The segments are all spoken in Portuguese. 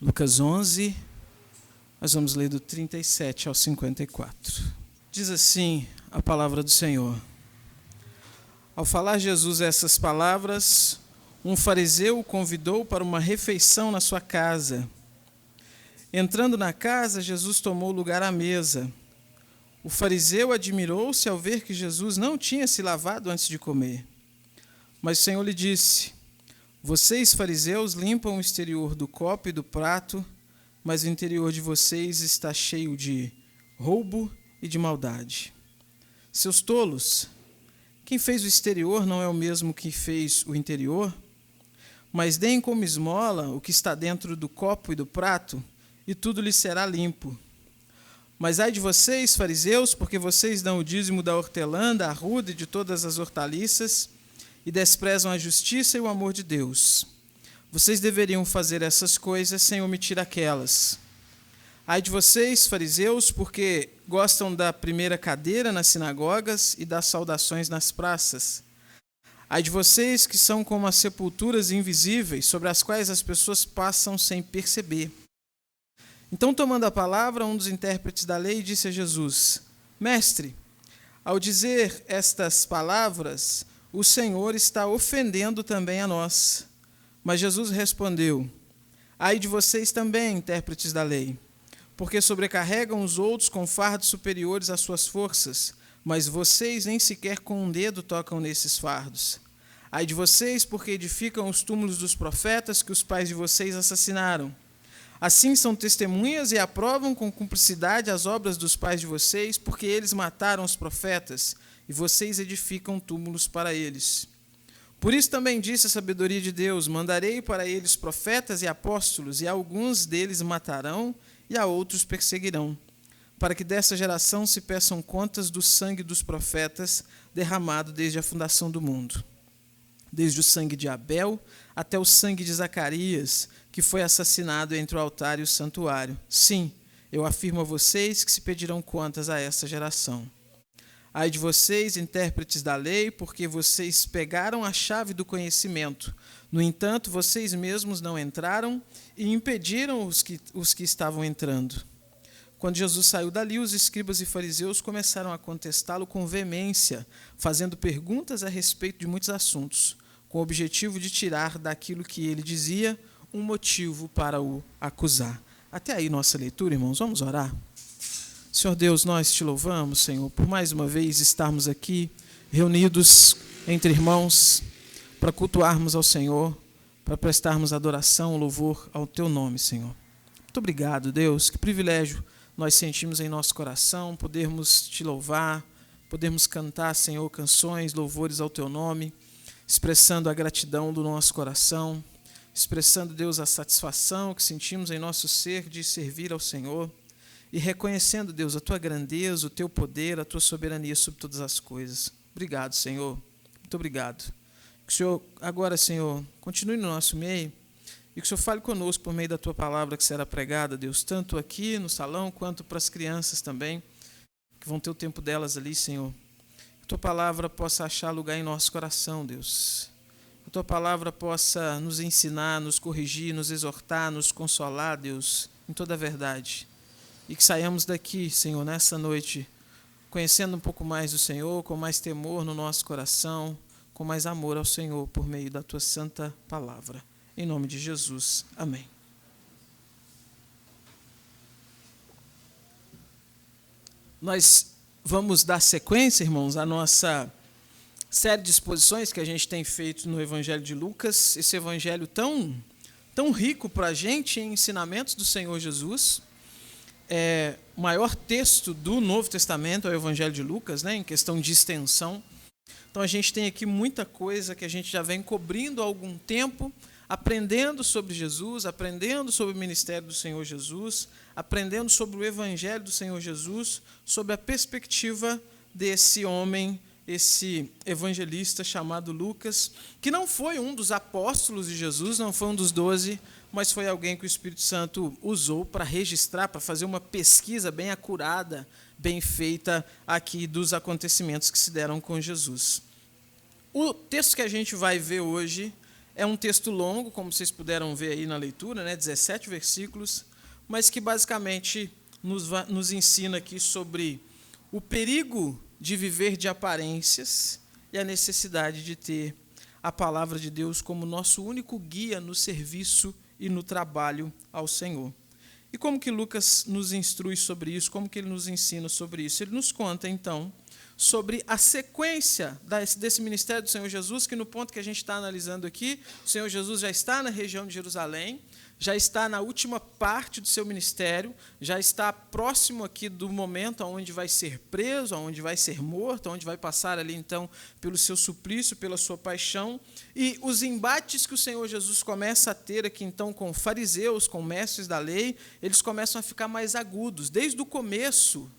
Lucas 11, nós vamos ler do 37 ao 54. Diz assim a palavra do Senhor. Ao falar Jesus essas palavras, um fariseu o convidou para uma refeição na sua casa. Entrando na casa, Jesus tomou lugar à mesa. O fariseu admirou-se ao ver que Jesus não tinha se lavado antes de comer. Mas o Senhor lhe disse: vocês, fariseus, limpam o exterior do copo e do prato, mas o interior de vocês está cheio de roubo e de maldade. Seus tolos, quem fez o exterior não é o mesmo que fez o interior? Mas deem como esmola o que está dentro do copo e do prato, e tudo lhe será limpo. Mas ai de vocês, fariseus, porque vocês dão o dízimo da hortelã, da arruda e de todas as hortaliças, e desprezam a justiça e o amor de Deus. Vocês deveriam fazer essas coisas sem omitir aquelas. Ai de vocês, fariseus, porque gostam da primeira cadeira nas sinagogas e das saudações nas praças. Ai de vocês que são como as sepulturas invisíveis, sobre as quais as pessoas passam sem perceber. Então, tomando a palavra, um dos intérpretes da lei disse a Jesus: Mestre, ao dizer estas palavras, o Senhor está ofendendo também a nós. Mas Jesus respondeu: ai de vocês também, intérpretes da lei, porque sobrecarregam os outros com fardos superiores às suas forças, mas vocês nem sequer com um dedo tocam nesses fardos. Ai de vocês, porque edificam os túmulos dos profetas que os pais de vocês assassinaram. Assim são testemunhas e aprovam com cumplicidade as obras dos pais de vocês, porque eles mataram os profetas, e vocês edificam túmulos para eles. Por isso também disse a sabedoria de Deus: mandarei para eles profetas e apóstolos, e alguns deles matarão, e a outros perseguirão, para que dessa geração se peçam contas do sangue dos profetas derramado desde a fundação do mundo, desde o sangue de Abel até o sangue de Zacarias, que foi assassinado entre o altar e o santuário. Sim, eu afirmo a vocês que se pedirão contas a essa geração. Ai de vocês, intérpretes da lei, porque vocês pegaram a chave do conhecimento. No entanto, vocês mesmos não entraram e impediram os que estavam entrando. Quando Jesus saiu dali, os escribas e fariseus começaram a contestá-lo com veemência, fazendo perguntas a respeito de muitos assuntos, com o objetivo de tirar daquilo que ele dizia um motivo para o acusar. Até aí nossa leitura, irmãos, vamos orar? Senhor Deus, nós te louvamos, Senhor, por mais uma vez estarmos aqui reunidos entre irmãos para cultuarmos ao Senhor, para prestarmos adoração, louvor ao teu nome, Senhor. Muito obrigado, Deus, que privilégio nós sentimos em nosso coração, podermos te louvar, podermos cantar, Senhor, canções, louvores ao teu nome, expressando a gratidão do nosso coração, expressando, Deus, a satisfação que sentimos em nosso ser de servir ao Senhor e reconhecendo, Deus, a tua grandeza, o teu poder, a tua soberania sobre todas as coisas. Obrigado, Senhor. Muito obrigado. Que o Senhor, agora, Senhor, continue no nosso meio e que o Senhor fale conosco por meio da tua palavra que será pregada, Deus, tanto aqui no salão quanto para as crianças também, que vão ter o tempo delas ali, Senhor. Que a tua palavra possa achar lugar em nosso coração, Deus. Que a tua palavra possa nos ensinar, nos corrigir, nos exortar, nos consolar, Deus, em toda a verdade. E que saiamos daqui, Senhor, nessa noite, conhecendo um pouco mais do Senhor, com mais temor no nosso coração, com mais amor ao Senhor, por meio da tua santa palavra. Em nome de Jesus. Amém. Nós vamos dar sequência, irmãos, à nossa série de exposições que a gente tem feito no Evangelho de Lucas, esse evangelho tão rico para a gente em ensinamentos do Senhor Jesus. O maior texto do Novo Testamento é o Evangelho de Lucas, né, em questão de extensão. Então a gente tem aqui muita coisa que a gente já vem cobrindo há algum tempo, aprendendo sobre Jesus, aprendendo sobre o ministério do Senhor Jesus, aprendendo sobre o Evangelho do Senhor Jesus, sob a perspectiva desse homem, esse evangelista chamado Lucas, que não foi um dos apóstolos de Jesus, não foi um dos 12, mas foi alguém que o Espírito Santo usou para registrar, para fazer uma pesquisa bem acurada, bem feita aqui dos acontecimentos que se deram com Jesus. O texto que a gente vai ver hoje É um texto longo, como vocês puderam ver aí na leitura, né, 17 versículos, mas que basicamente nos ensina aqui sobre o perigo de viver de aparências e a necessidade de ter a palavra de Deus como nosso único guia no serviço e no trabalho ao Senhor. E como que Lucas nos instrui sobre isso? Como que ele nos ensina sobre isso? Ele nos conta, então, sobre a sequência desse ministério do Senhor Jesus, que no ponto que a gente está analisando aqui, o Senhor Jesus já está na região de Jerusalém, já está na última parte do seu ministério, já está próximo aqui do momento onde vai ser preso, onde vai ser morto, onde vai passar ali, então, pelo seu suplício, pela sua paixão, e os embates que o Senhor Jesus começa a ter aqui, então, com fariseus, com mestres da lei, eles começam a ficar mais agudos. Desde o começo,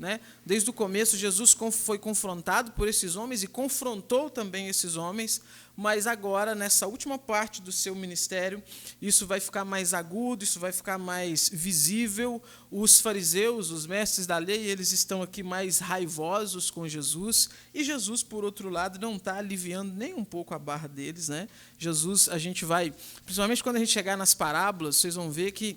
Jesus foi confrontado por esses homens e confrontou também esses homens, mas agora, nessa última parte do seu ministério, isso vai ficar mais agudo, isso vai ficar mais visível. Os fariseus, os mestres da lei, eles estão aqui mais raivosos com Jesus, e Jesus, por outro lado, não está aliviando nem um pouco a barra deles, né? Jesus, a gente vai, principalmente quando a gente chegar nas parábolas, vocês vão ver que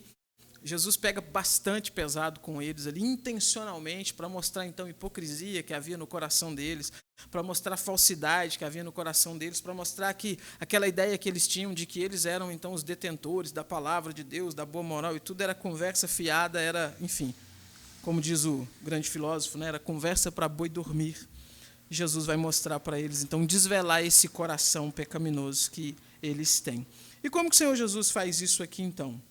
Jesus pega bastante pesado com eles ali, intencionalmente, para mostrar, então, a hipocrisia que havia no coração deles, para mostrar a falsidade que havia no coração deles, para mostrar que aquela ideia que eles tinham de que eles eram, então, os detentores da palavra de Deus, da boa moral, e tudo era conversa fiada, era, enfim, como diz o grande filósofo, né, era conversa para boi dormir. Jesus vai mostrar para eles, então, desvelar esse coração pecaminoso que eles têm. E como que o Senhor Jesus faz isso aqui, então?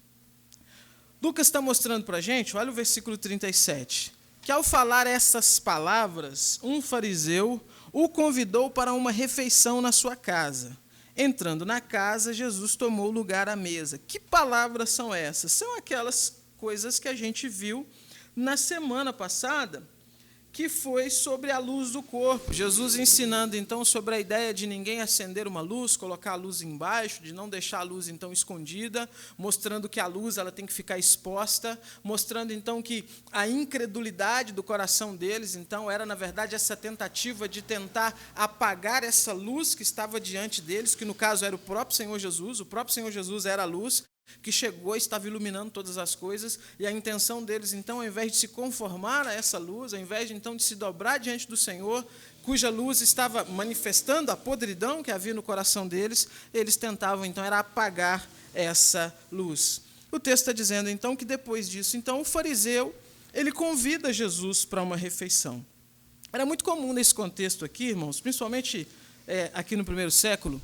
Lucas está mostrando para a gente, olha o versículo 37, que ao falar essas palavras, um fariseu o convidou para uma refeição na sua casa. Entrando na casa, Jesus tomou lugar à mesa. Que palavras são essas? São aquelas coisas que a gente viu na semana passada, que foi sobre a luz do corpo. Jesus ensinando, então, sobre a ideia de ninguém acender uma luz, colocar a luz embaixo, de não deixar a luz, então, escondida, mostrando que a luz ela tem que ficar exposta, mostrando, então, que a incredulidade do coração deles, então, era, na verdade, essa tentativa de tentar apagar essa luz que estava diante deles, que, no caso, era o próprio Senhor Jesus era a luz, que chegou e estava iluminando todas as coisas, e a intenção deles, então, ao invés de se conformar a essa luz, ao invés, então, de se dobrar diante do Senhor, cuja luz estava manifestando a podridão que havia no coração deles, eles tentavam, então, era apagar essa luz. O texto está dizendo, então, que depois disso, então, o fariseu, ele convida Jesus para uma refeição. Era muito comum nesse contexto aqui, irmãos, principalmente aqui no primeiro século,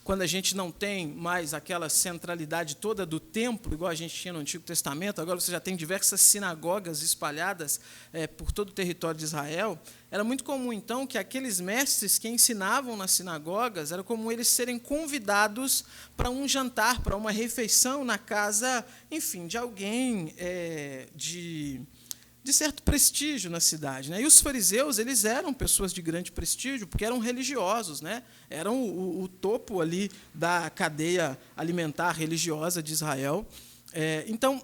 quando a gente não tem mais aquela centralidade toda do templo, igual a gente tinha no Antigo Testamento, agora você já tem diversas sinagogas espalhadas por todo o território de Israel, era muito comum, então, que aqueles mestres que ensinavam nas sinagogas, era comum eles serem convidados para um jantar, para uma refeição na casa, enfim, de alguém de certo prestígio na cidade, né? E os fariseus, eles eram pessoas de grande prestígio, porque eram religiosos, né? Eram o topo ali da cadeia alimentar religiosa de Israel. Então,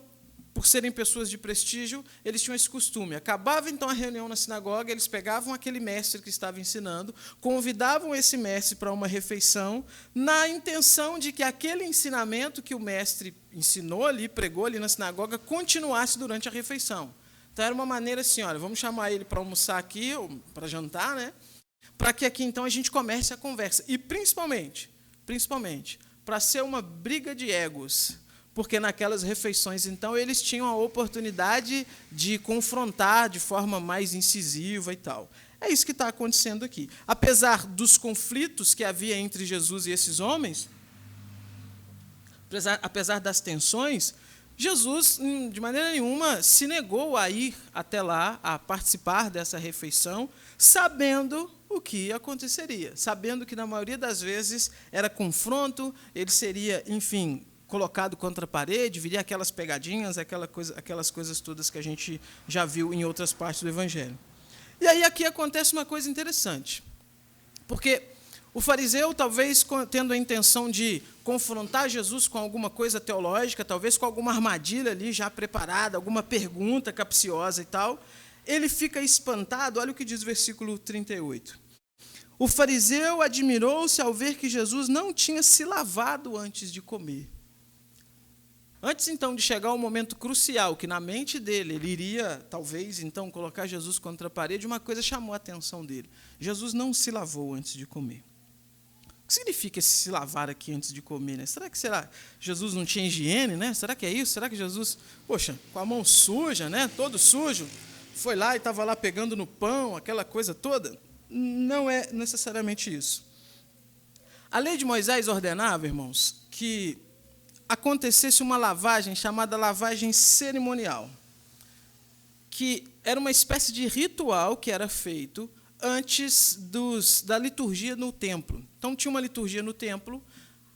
por serem pessoas de prestígio, eles tinham esse costume. Acabava, então, a reunião na sinagoga, eles pegavam aquele mestre que estava ensinando, convidavam esse mestre para uma refeição, na intenção de que aquele ensinamento que o mestre ensinou ali, pregou ali na sinagoga, continuasse durante a refeição. Então, era uma maneira assim, olha, vamos chamar ele para almoçar aqui, ou para jantar, né? Para que aqui, então, a gente comece a conversa. E, principalmente, para ser uma briga de egos, porque naquelas refeições, então, eles tinham a oportunidade de confrontar de forma mais incisiva e tal. É isso que está acontecendo aqui. Apesar dos conflitos que havia entre Jesus e esses homens, apesar das tensões, Jesus, de maneira nenhuma, se negou a ir até lá, a participar dessa refeição, sabendo o que aconteceria, sabendo que, na maioria das vezes, era confronto, ele seria, enfim, colocado contra a parede, viria aquelas pegadinhas, aquelas coisas todas que a gente já viu em outras partes do Evangelho. E aí aqui acontece uma coisa interessante, porque o fariseu, talvez tendo a intenção de confrontar Jesus com alguma coisa teológica, talvez com alguma armadilha ali já preparada, alguma pergunta capciosa e tal, ele fica espantado. Olha o que diz o versículo 38. O fariseu admirou-se ao ver que Jesus não tinha se lavado antes de comer. Antes, então, de chegar ao momento crucial, que na mente dele, ele iria, talvez, então, colocar Jesus contra a parede, uma coisa chamou a atenção dele. Jesus não se lavou antes de comer. O que significa esse se lavar aqui antes de comer? Né? Será que Jesus não tinha higiene? Né? Será que é isso? Será que Jesus, poxa, com a mão suja, né? Todo sujo, foi lá e estava lá pegando no pão, aquela coisa toda? Não é necessariamente isso. A lei de Moisés ordenava, irmãos, que acontecesse uma lavagem chamada lavagem cerimonial, que era uma espécie de ritual que era feito antes da liturgia no templo. Então, tinha uma liturgia no templo,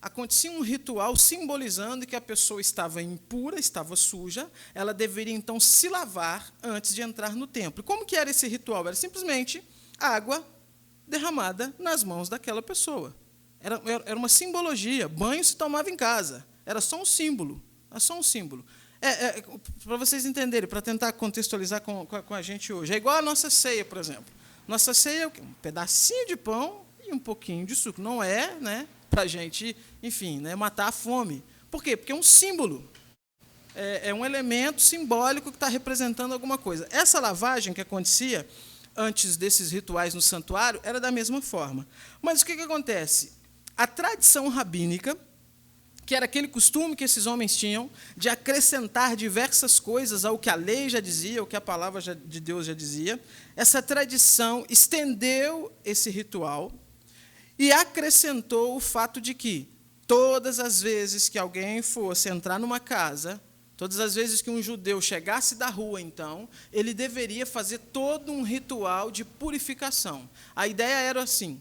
acontecia um ritual simbolizando que a pessoa estava impura, estava suja, ela deveria, então, se lavar antes de entrar no templo. Como que era esse ritual? Era simplesmente água derramada nas mãos daquela pessoa. Era uma simbologia. Banho se tomava em casa. Era só um símbolo. Era só um símbolo. Para vocês entenderem, para tentar contextualizar com a gente hoje. É igual a nossa ceia, por exemplo. Nossa ceia é o quê? Um pedacinho de pão e um pouquinho de suco. Não é, né, para a gente, enfim, né, matar a fome. Por quê? Porque é um símbolo. É um elemento simbólico que está representando alguma coisa. Essa lavagem que acontecia antes desses rituais no santuário era da mesma forma. Mas o que acontece? A tradição rabínica, que era aquele costume que esses homens tinham de acrescentar diversas coisas ao que a lei já dizia, ao que a palavra de Deus já dizia, essa tradição estendeu esse ritual e acrescentou o fato de que todas as vezes que alguém fosse entrar numa casa, todas as vezes que um judeu chegasse da rua, então, ele deveria fazer todo um ritual de purificação. A ideia era assim: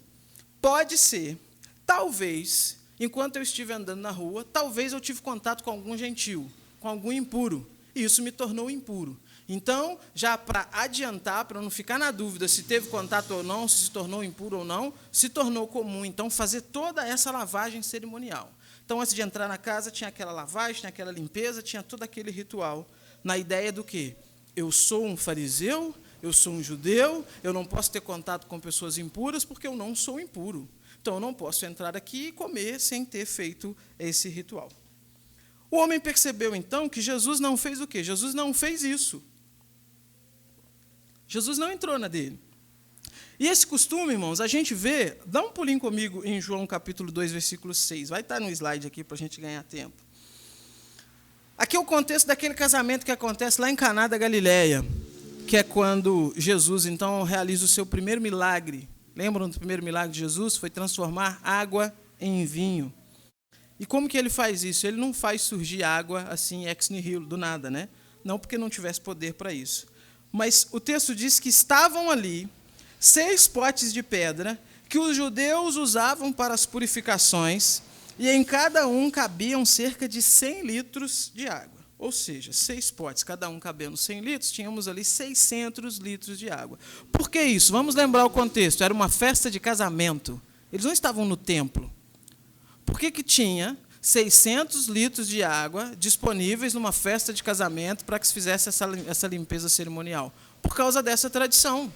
pode ser, talvez, enquanto eu estive andando na rua, talvez eu tive contato com algum gentil, com algum impuro, e isso me tornou impuro. Então, já para adiantar, para não ficar na dúvida se teve contato ou não, se tornou impuro ou não, se tornou comum, então, fazer toda essa lavagem cerimonial. Então, antes de entrar na casa, tinha aquela lavagem, tinha aquela limpeza, tinha todo aquele ritual, na ideia do quê? Eu sou um fariseu, eu sou um judeu, eu não posso ter contato com pessoas impuras porque eu não sou impuro. Então, eu não posso entrar aqui e comer sem ter feito esse ritual. O homem percebeu, então, que Jesus não fez o quê? Jesus não fez isso. Jesus não entrou na dele. E esse costume, irmãos, a gente vê, dá um pulinho comigo em João capítulo 2, versículo 6, vai estar no slide aqui para a gente ganhar tempo. Aqui é o contexto daquele casamento que acontece lá em Caná da Galileia, que é quando Jesus, então, realiza o seu primeiro milagre. Lembram do primeiro milagre de Jesus? Foi transformar água em vinho. E como que ele faz isso? Ele não faz surgir água assim, ex nihilo, do nada, né? Não porque não tivesse poder para isso. Mas o texto diz que estavam ali 6 potes de pedra que os judeus usavam para as purificações, e em cada um cabiam cerca de 100 litros de água. Ou seja, 6 potes, cada um cabendo 100 litros, tínhamos ali 600 litros de água. Por que isso? Vamos lembrar o contexto. Era uma festa de casamento. Eles não estavam no templo. Por que tinha 600 litros de água disponíveis numa festa de casamento para que se fizesse essa limpeza cerimonial? Por causa dessa tradição.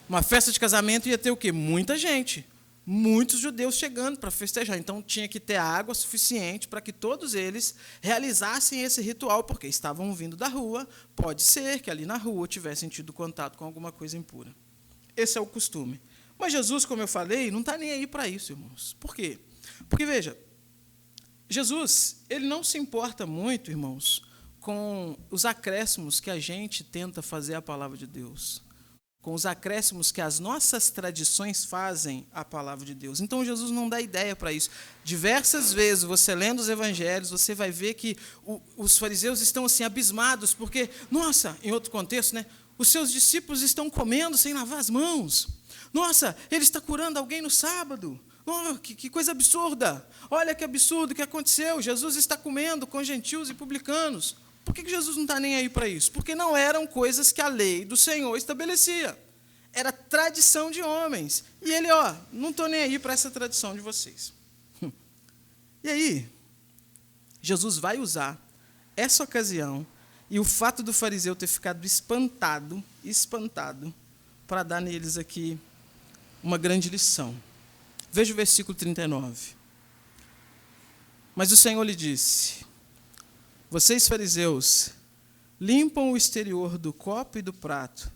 Uma festa de casamento ia ter o quê? Muita gente. Muitos judeus chegando para festejar. Então, tinha que ter água suficiente para que todos eles realizassem esse ritual, porque estavam vindo da rua. Pode ser que ali na rua tivessem tido contato com alguma coisa impura. Esse é o costume. Mas Jesus, como eu falei, não está nem aí para isso, irmãos. Por quê? Porque, veja, Jesus, ele não se importa muito, irmãos, com os acréscimos que a gente tenta fazer à palavra de Deus, com os acréscimos que as nossas tradições fazem à palavra de Deus. Então, Jesus não dá ideia para isso. Diversas vezes, você lendo os evangelhos, você vai ver que os fariseus estão assim abismados, porque, nossa, em outro contexto, né, os seus discípulos estão comendo sem lavar as mãos. Nossa, ele está curando alguém no sábado. Oh, que coisa absurda. Olha que absurdo que aconteceu. Jesus está comendo com gentios e publicanos. Por que Jesus não está nem aí para isso? Porque não eram coisas que a lei do Senhor estabelecia. Era tradição de homens. E ele, não estou nem aí para essa tradição de vocês. E aí, Jesus vai usar essa ocasião e o fato do fariseu ter ficado espantado, para dar neles aqui uma grande lição. Veja o versículo 39. Mas o Senhor lhe disse: vocês, fariseus, limpam o exterior do copo e do prato,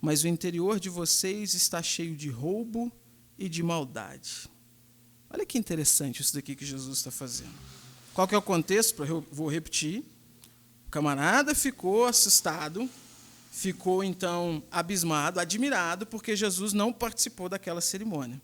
mas o interior de vocês está cheio de roubo e de maldade. Olha que interessante isso daqui que Jesus está fazendo. Qual que é o contexto? Eu vou repetir. O camarada ficou assustado, ficou então abismado, admirado, porque Jesus não participou daquela cerimônia.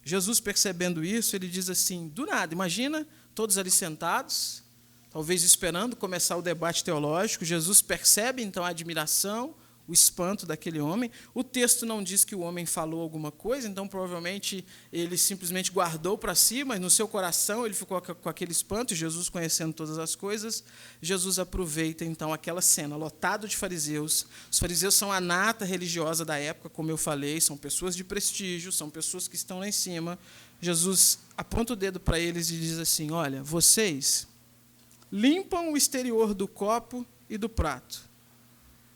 Jesus, percebendo isso, ele diz assim, do nada, imagina todos ali sentados, talvez esperando começar o debate teológico. Jesus percebe então a admiração, o espanto daquele homem. O texto não diz que o homem falou alguma coisa, então provavelmente ele simplesmente guardou para si, mas no seu coração ele ficou com aquele espanto. E Jesus, conhecendo todas as coisas, Jesus aproveita então aquela cena, lotado de fariseus. Os fariseus são a nata religiosa da época, como eu falei, são pessoas de prestígio, são pessoas que estão lá em cima. Jesus aponta o dedo para eles e diz assim: olha, vocês limpam o exterior do copo e do prato,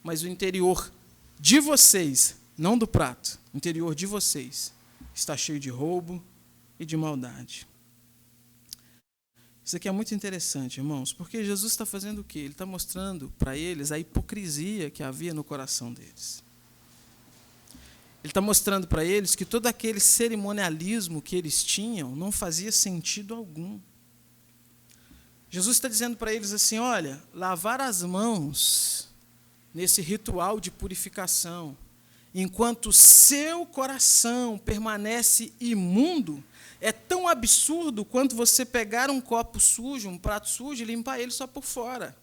mas o interior de vocês, não do prato, o interior de vocês está cheio de roubo e de maldade. Isso aqui é muito interessante, irmãos, porque Jesus está fazendo o quê? Ele está mostrando para eles a hipocrisia que havia no coração deles. Ele está mostrando para eles que todo aquele cerimonialismo que eles tinham não fazia sentido algum. Jesus está dizendo para eles assim, olha, lavar as mãos nesse ritual de purificação, enquanto seu coração permanece imundo, é tão absurdo quanto você pegar um copo sujo, um prato sujo e limpar ele só por fora.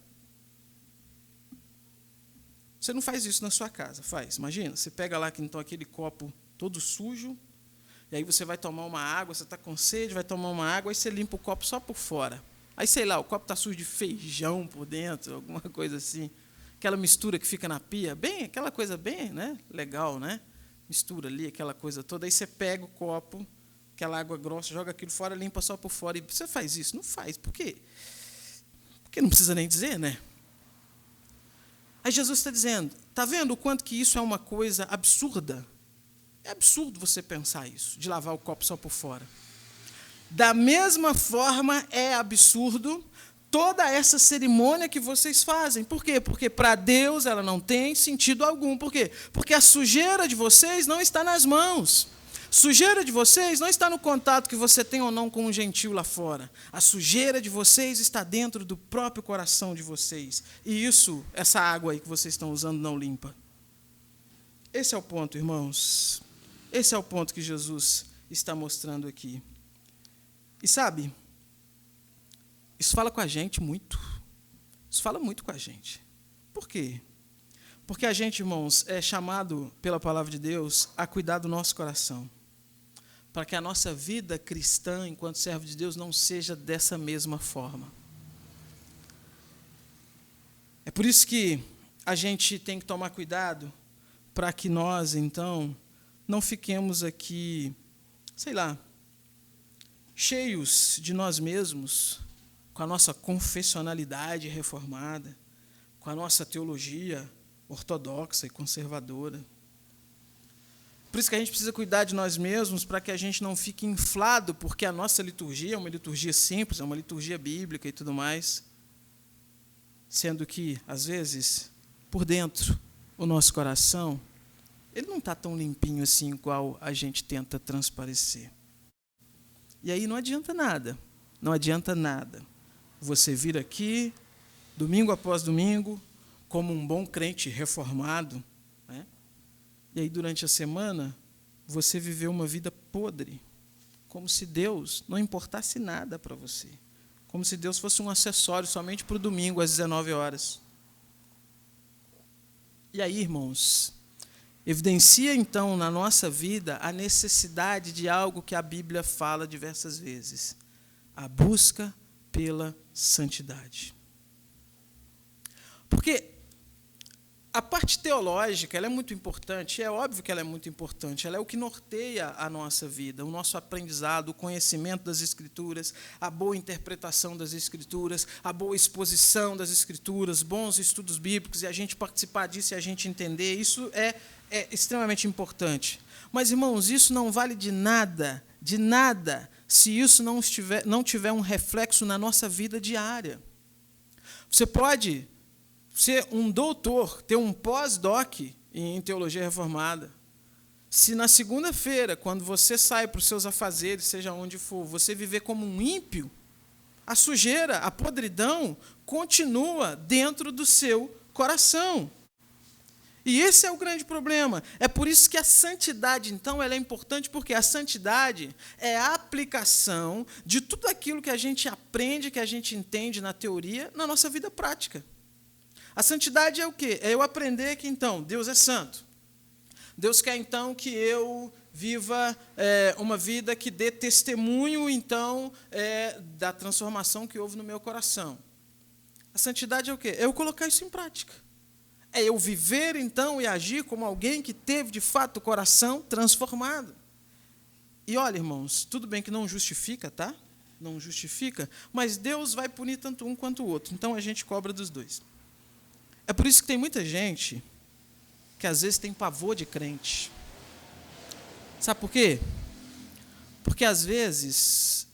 Você não faz isso na sua casa, faz. Imagina, você pega lá então aquele copo todo sujo, e aí você vai tomar uma água, você está com sede, vai tomar uma água, aí você limpa o copo só por fora. Aí, sei lá, o copo está sujo de feijão por dentro, alguma coisa assim. Aquela mistura que fica na pia, bem, aquela coisa bem, né, legal, né? Mistura ali, aquela coisa toda. Aí você pega o copo, aquela água grossa, joga aquilo fora, limpa só por fora. E você faz isso? Não faz. Por quê? Porque não precisa nem dizer, né? Aí Jesus está dizendo, está vendo o quanto que isso é uma coisa absurda? É absurdo você pensar isso, de lavar o copo só por fora. Da mesma forma, é absurdo toda essa cerimônia que vocês fazem. Por quê? Porque para Deus ela não tem sentido algum. Por quê? Porque a sujeira de vocês não está nas mãos. Sujeira de vocês não está no contato que você tem ou não com um gentio lá fora. A sujeira de vocês está dentro do próprio coração de vocês. E isso, essa água aí que vocês estão usando não limpa. Esse é o ponto, irmãos. Esse é o ponto que Jesus está mostrando aqui. E sabe, isso fala com a gente muito. Isso fala muito com a gente. Por quê? Porque a gente, irmãos, é chamado pela palavra de Deus a cuidar do nosso coração, para que a nossa vida cristã, enquanto servo de Deus, não seja dessa mesma forma. É por isso que a gente tem que tomar cuidado para que nós, então, não fiquemos aqui, sei lá, cheios de nós mesmos, com a nossa confessionalidade reformada, com a nossa teologia ortodoxa e conservadora. Por isso que a gente precisa cuidar de nós mesmos, para que a gente não fique inflado, porque a nossa liturgia é uma liturgia simples, é uma liturgia bíblica e tudo mais, sendo que, às vezes, por dentro, o nosso coração, ele não está tão limpinho assim, igual a gente tenta transparecer. E aí não adianta nada, você vir aqui, domingo após domingo, como um bom crente reformado, né? E aí durante a semana, você viveu uma vida podre, como se Deus não importasse nada para você, como se Deus fosse um acessório somente para o domingo às 19 horas. E aí, irmãos, evidencia, então, na nossa vida a necessidade de algo que a Bíblia fala diversas vezes: a busca pela santidade. Porque A parte teológica, ela é muito importante, é óbvio que ela é muito importante, ela é o que norteia a nossa vida, o nosso aprendizado, o conhecimento das Escrituras, a boa interpretação das Escrituras, a boa exposição das Escrituras, bons estudos bíblicos, e a gente participar disso e a gente entender, isso é extremamente importante. Mas, irmãos, isso não vale de nada, se isso não tiver um reflexo na nossa vida diária. Você pode ser um doutor, ter um pós-doc em teologia reformada. Se na segunda-feira, quando você sai para os seus afazeres, seja onde for, você viver como um ímpio, a sujeira, a podridão, continua dentro do seu coração. E esse é o grande problema. É por isso que a santidade, então, ela é importante, porque a santidade é a aplicação de tudo aquilo que a gente aprende, que a gente entende na teoria, na nossa vida prática. A santidade é o quê? É eu aprender que, então, Deus é santo. Deus quer, então, que eu viva uma vida que dê testemunho, então, da transformação que houve no meu coração. A santidade é o quê? É eu colocar isso em prática. É eu viver, então, e agir como alguém que teve, de fato, o coração transformado. E olha, irmãos, tudo bem que não justifica, tá? Não justifica, mas Deus vai punir tanto um quanto o outro. Então, a gente cobra dos dois. É por isso que tem muita gente que às vezes tem pavor de crente. Sabe por quê? Porque às vezes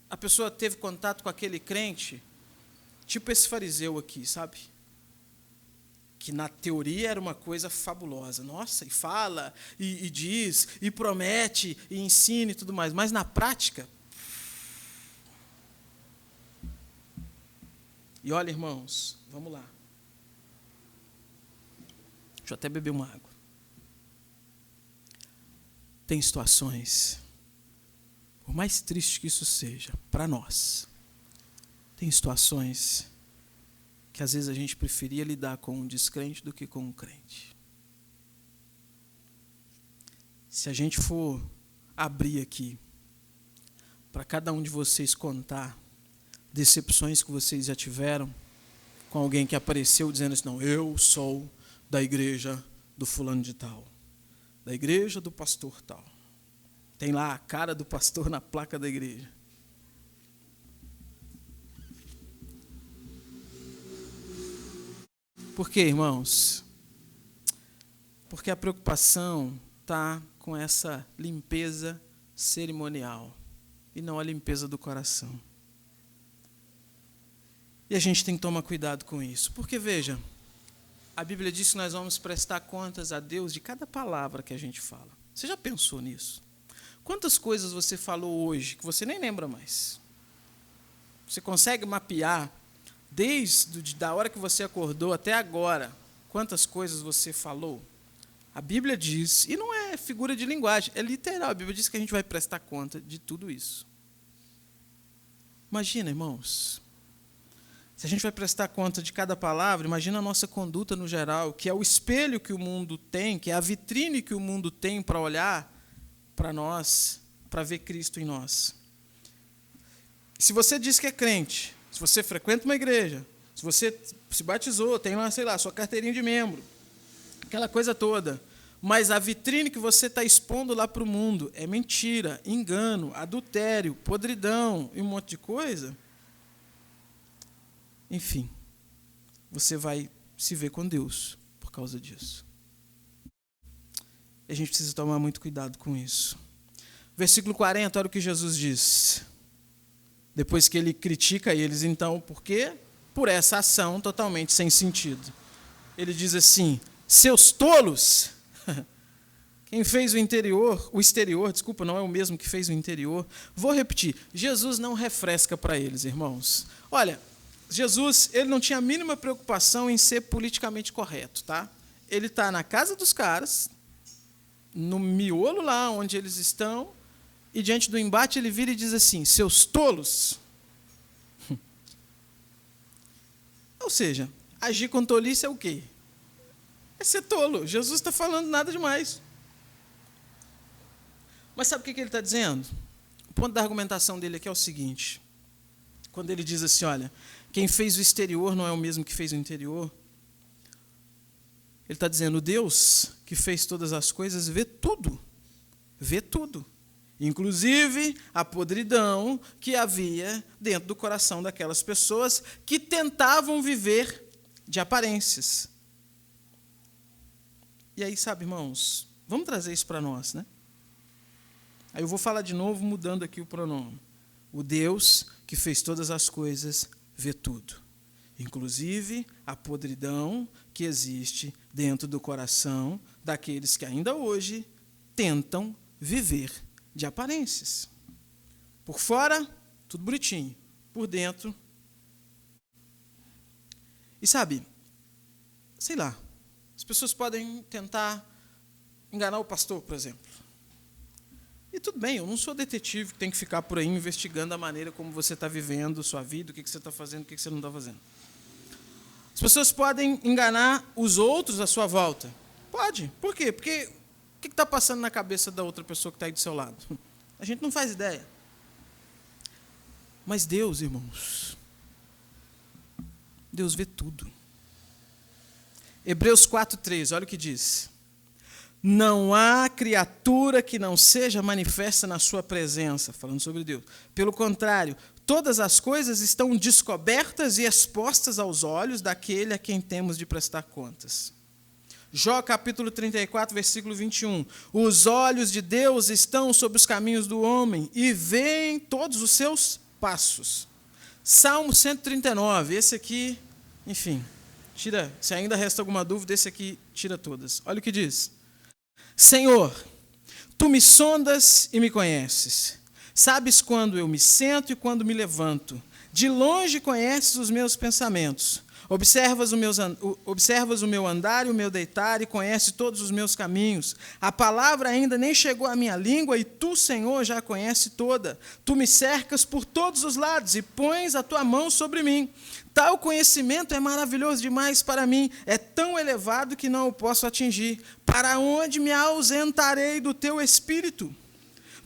a pessoa teve contato com aquele crente, tipo esse fariseu aqui, sabe? Que na teoria era uma coisa fabulosa. Nossa, e fala, e diz, e promete, e ensina e tudo mais. Mas na prática... E olha, irmãos, vamos lá. Deixa eu até beber uma água. Tem situações, por mais triste que isso seja, para nós, tem situações que às vezes a gente preferia lidar com um descrente do que com um crente. Se a gente for abrir aqui, para cada um de vocês contar decepções que vocês já tiveram com alguém que apareceu dizendo assim, não, eu sou da igreja do fulano de tal, da igreja do pastor tal. Tem lá a cara do pastor na placa da igreja. Por quê, irmãos? Porque a preocupação está com essa limpeza cerimonial e não a limpeza do coração. E a gente tem que tomar cuidado com isso. Porque, veja, a Bíblia diz que nós vamos prestar contas a Deus de cada palavra que a gente fala. Você já pensou nisso? Quantas coisas você falou hoje que você nem lembra mais? Você consegue mapear, desde a hora que você acordou até agora, quantas coisas você falou? A Bíblia diz, e não é figura de linguagem, é literal, a Bíblia diz que a gente vai prestar conta de tudo isso. Imagina, irmãos, se a gente vai prestar conta de cada palavra, imagina a nossa conduta no geral, que é o espelho que o mundo tem, que é a vitrine que o mundo tem para olhar para nós, para ver Cristo em nós. Se você diz que é crente, se você frequenta uma igreja, se você se batizou, tem lá, sei lá, sua carteirinha de membro, aquela coisa toda, mas a vitrine que você está expondo lá para o mundo é mentira, engano, adultério, podridão e um monte de coisa, enfim, você vai se ver com Deus por causa disso. E a gente precisa tomar muito cuidado com isso. Versículo 40, olha o que Jesus diz. Depois que ele critica eles, então, por quê? Por essa ação totalmente sem sentido. Ele diz assim, seus tolos, quem fez o exterior, desculpa, não é o mesmo que fez o interior. Vou repetir, Jesus não refresca para eles, irmãos. Olha, Jesus, ele não tinha a mínima preocupação em ser politicamente correto, tá? Ele está na casa dos caras, no miolo lá onde eles estão, e diante do embate ele vira e diz assim, seus tolos. Ou seja, agir com tolice é o quê? É ser tolo. Jesus está falando nada demais. Mas sabe o que ele está dizendo? O ponto da argumentação dele aqui é o seguinte, quando ele diz assim, olha, quem fez o exterior não é o mesmo que fez o interior. Ele está dizendo, Deus que fez todas as coisas vê tudo. Vê tudo. Inclusive a podridão que havia dentro do coração daquelas pessoas que tentavam viver de aparências. E aí, sabe, irmãos, vamos trazer isso para nós, né? Aí eu vou falar de novo, mudando aqui o pronome. O Deus que fez todas as coisas vê tudo. Inclusive a podridão que existe dentro do coração daqueles que ainda hoje tentam viver de aparências. Por fora, tudo bonitinho. Por dentro. E sabe, sei lá, as pessoas podem tentar enganar o pastor, por exemplo. E tudo bem, eu não sou detetive que tem que ficar por aí investigando a maneira como você está vivendo sua vida, o que você está fazendo, o que você não está fazendo. As pessoas podem enganar os outros à sua volta. Pode. Por quê? Porque o que está passando na cabeça da outra pessoa que está aí do seu lado? A gente não faz ideia. Mas Deus, irmãos, Deus vê tudo. Hebreus 4:3, olha o que diz. Não há criatura que não seja manifesta na sua presença, falando sobre Deus. Pelo contrário, todas as coisas estão descobertas e expostas aos olhos daquele a quem temos de prestar contas. Jó capítulo 34, versículo 21. Os olhos de Deus estão sobre os caminhos do homem e veem todos os seus passos. Salmo 139, esse aqui, enfim, tira, se ainda resta alguma dúvida, esse aqui tira todas. Olha o que diz. Senhor, tu me sondas e me conheces. Sabes quando eu me sento e quando me levanto. De longe conheces os meus pensamentos. Observas o meu andar e o meu deitar e conheces todos os meus caminhos. A palavra ainda nem chegou à minha língua e tu, Senhor, já a conheces toda. Tu me cercas por todos os lados e pões a tua mão sobre mim. Tal conhecimento é maravilhoso demais para mim, é tão elevado que não o posso atingir. Para onde me ausentarei do teu espírito?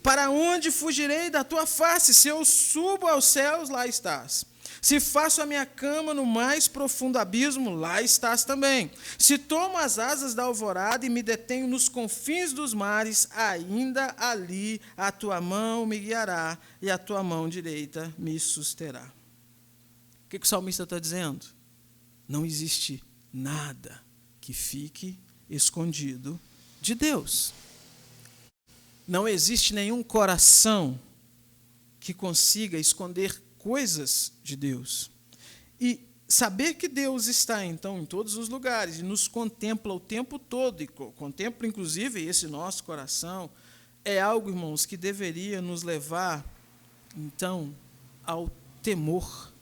Para onde fugirei da tua face? Se eu subo aos céus, lá estás. Se faço a minha cama no mais profundo abismo, lá estás também. Se tomo as asas da alvorada e me detenho nos confins dos mares, ainda ali a tua mão me guiará e a tua mão direita me susterá. O que o salmista está dizendo? Não existe nada que fique escondido de Deus. Não existe nenhum coração que consiga esconder coisas de Deus. E saber que Deus está, então, em todos os lugares e nos contempla o tempo todo, e contempla, inclusive, esse nosso coração, é algo, irmãos, que deveria nos levar, então, ao temor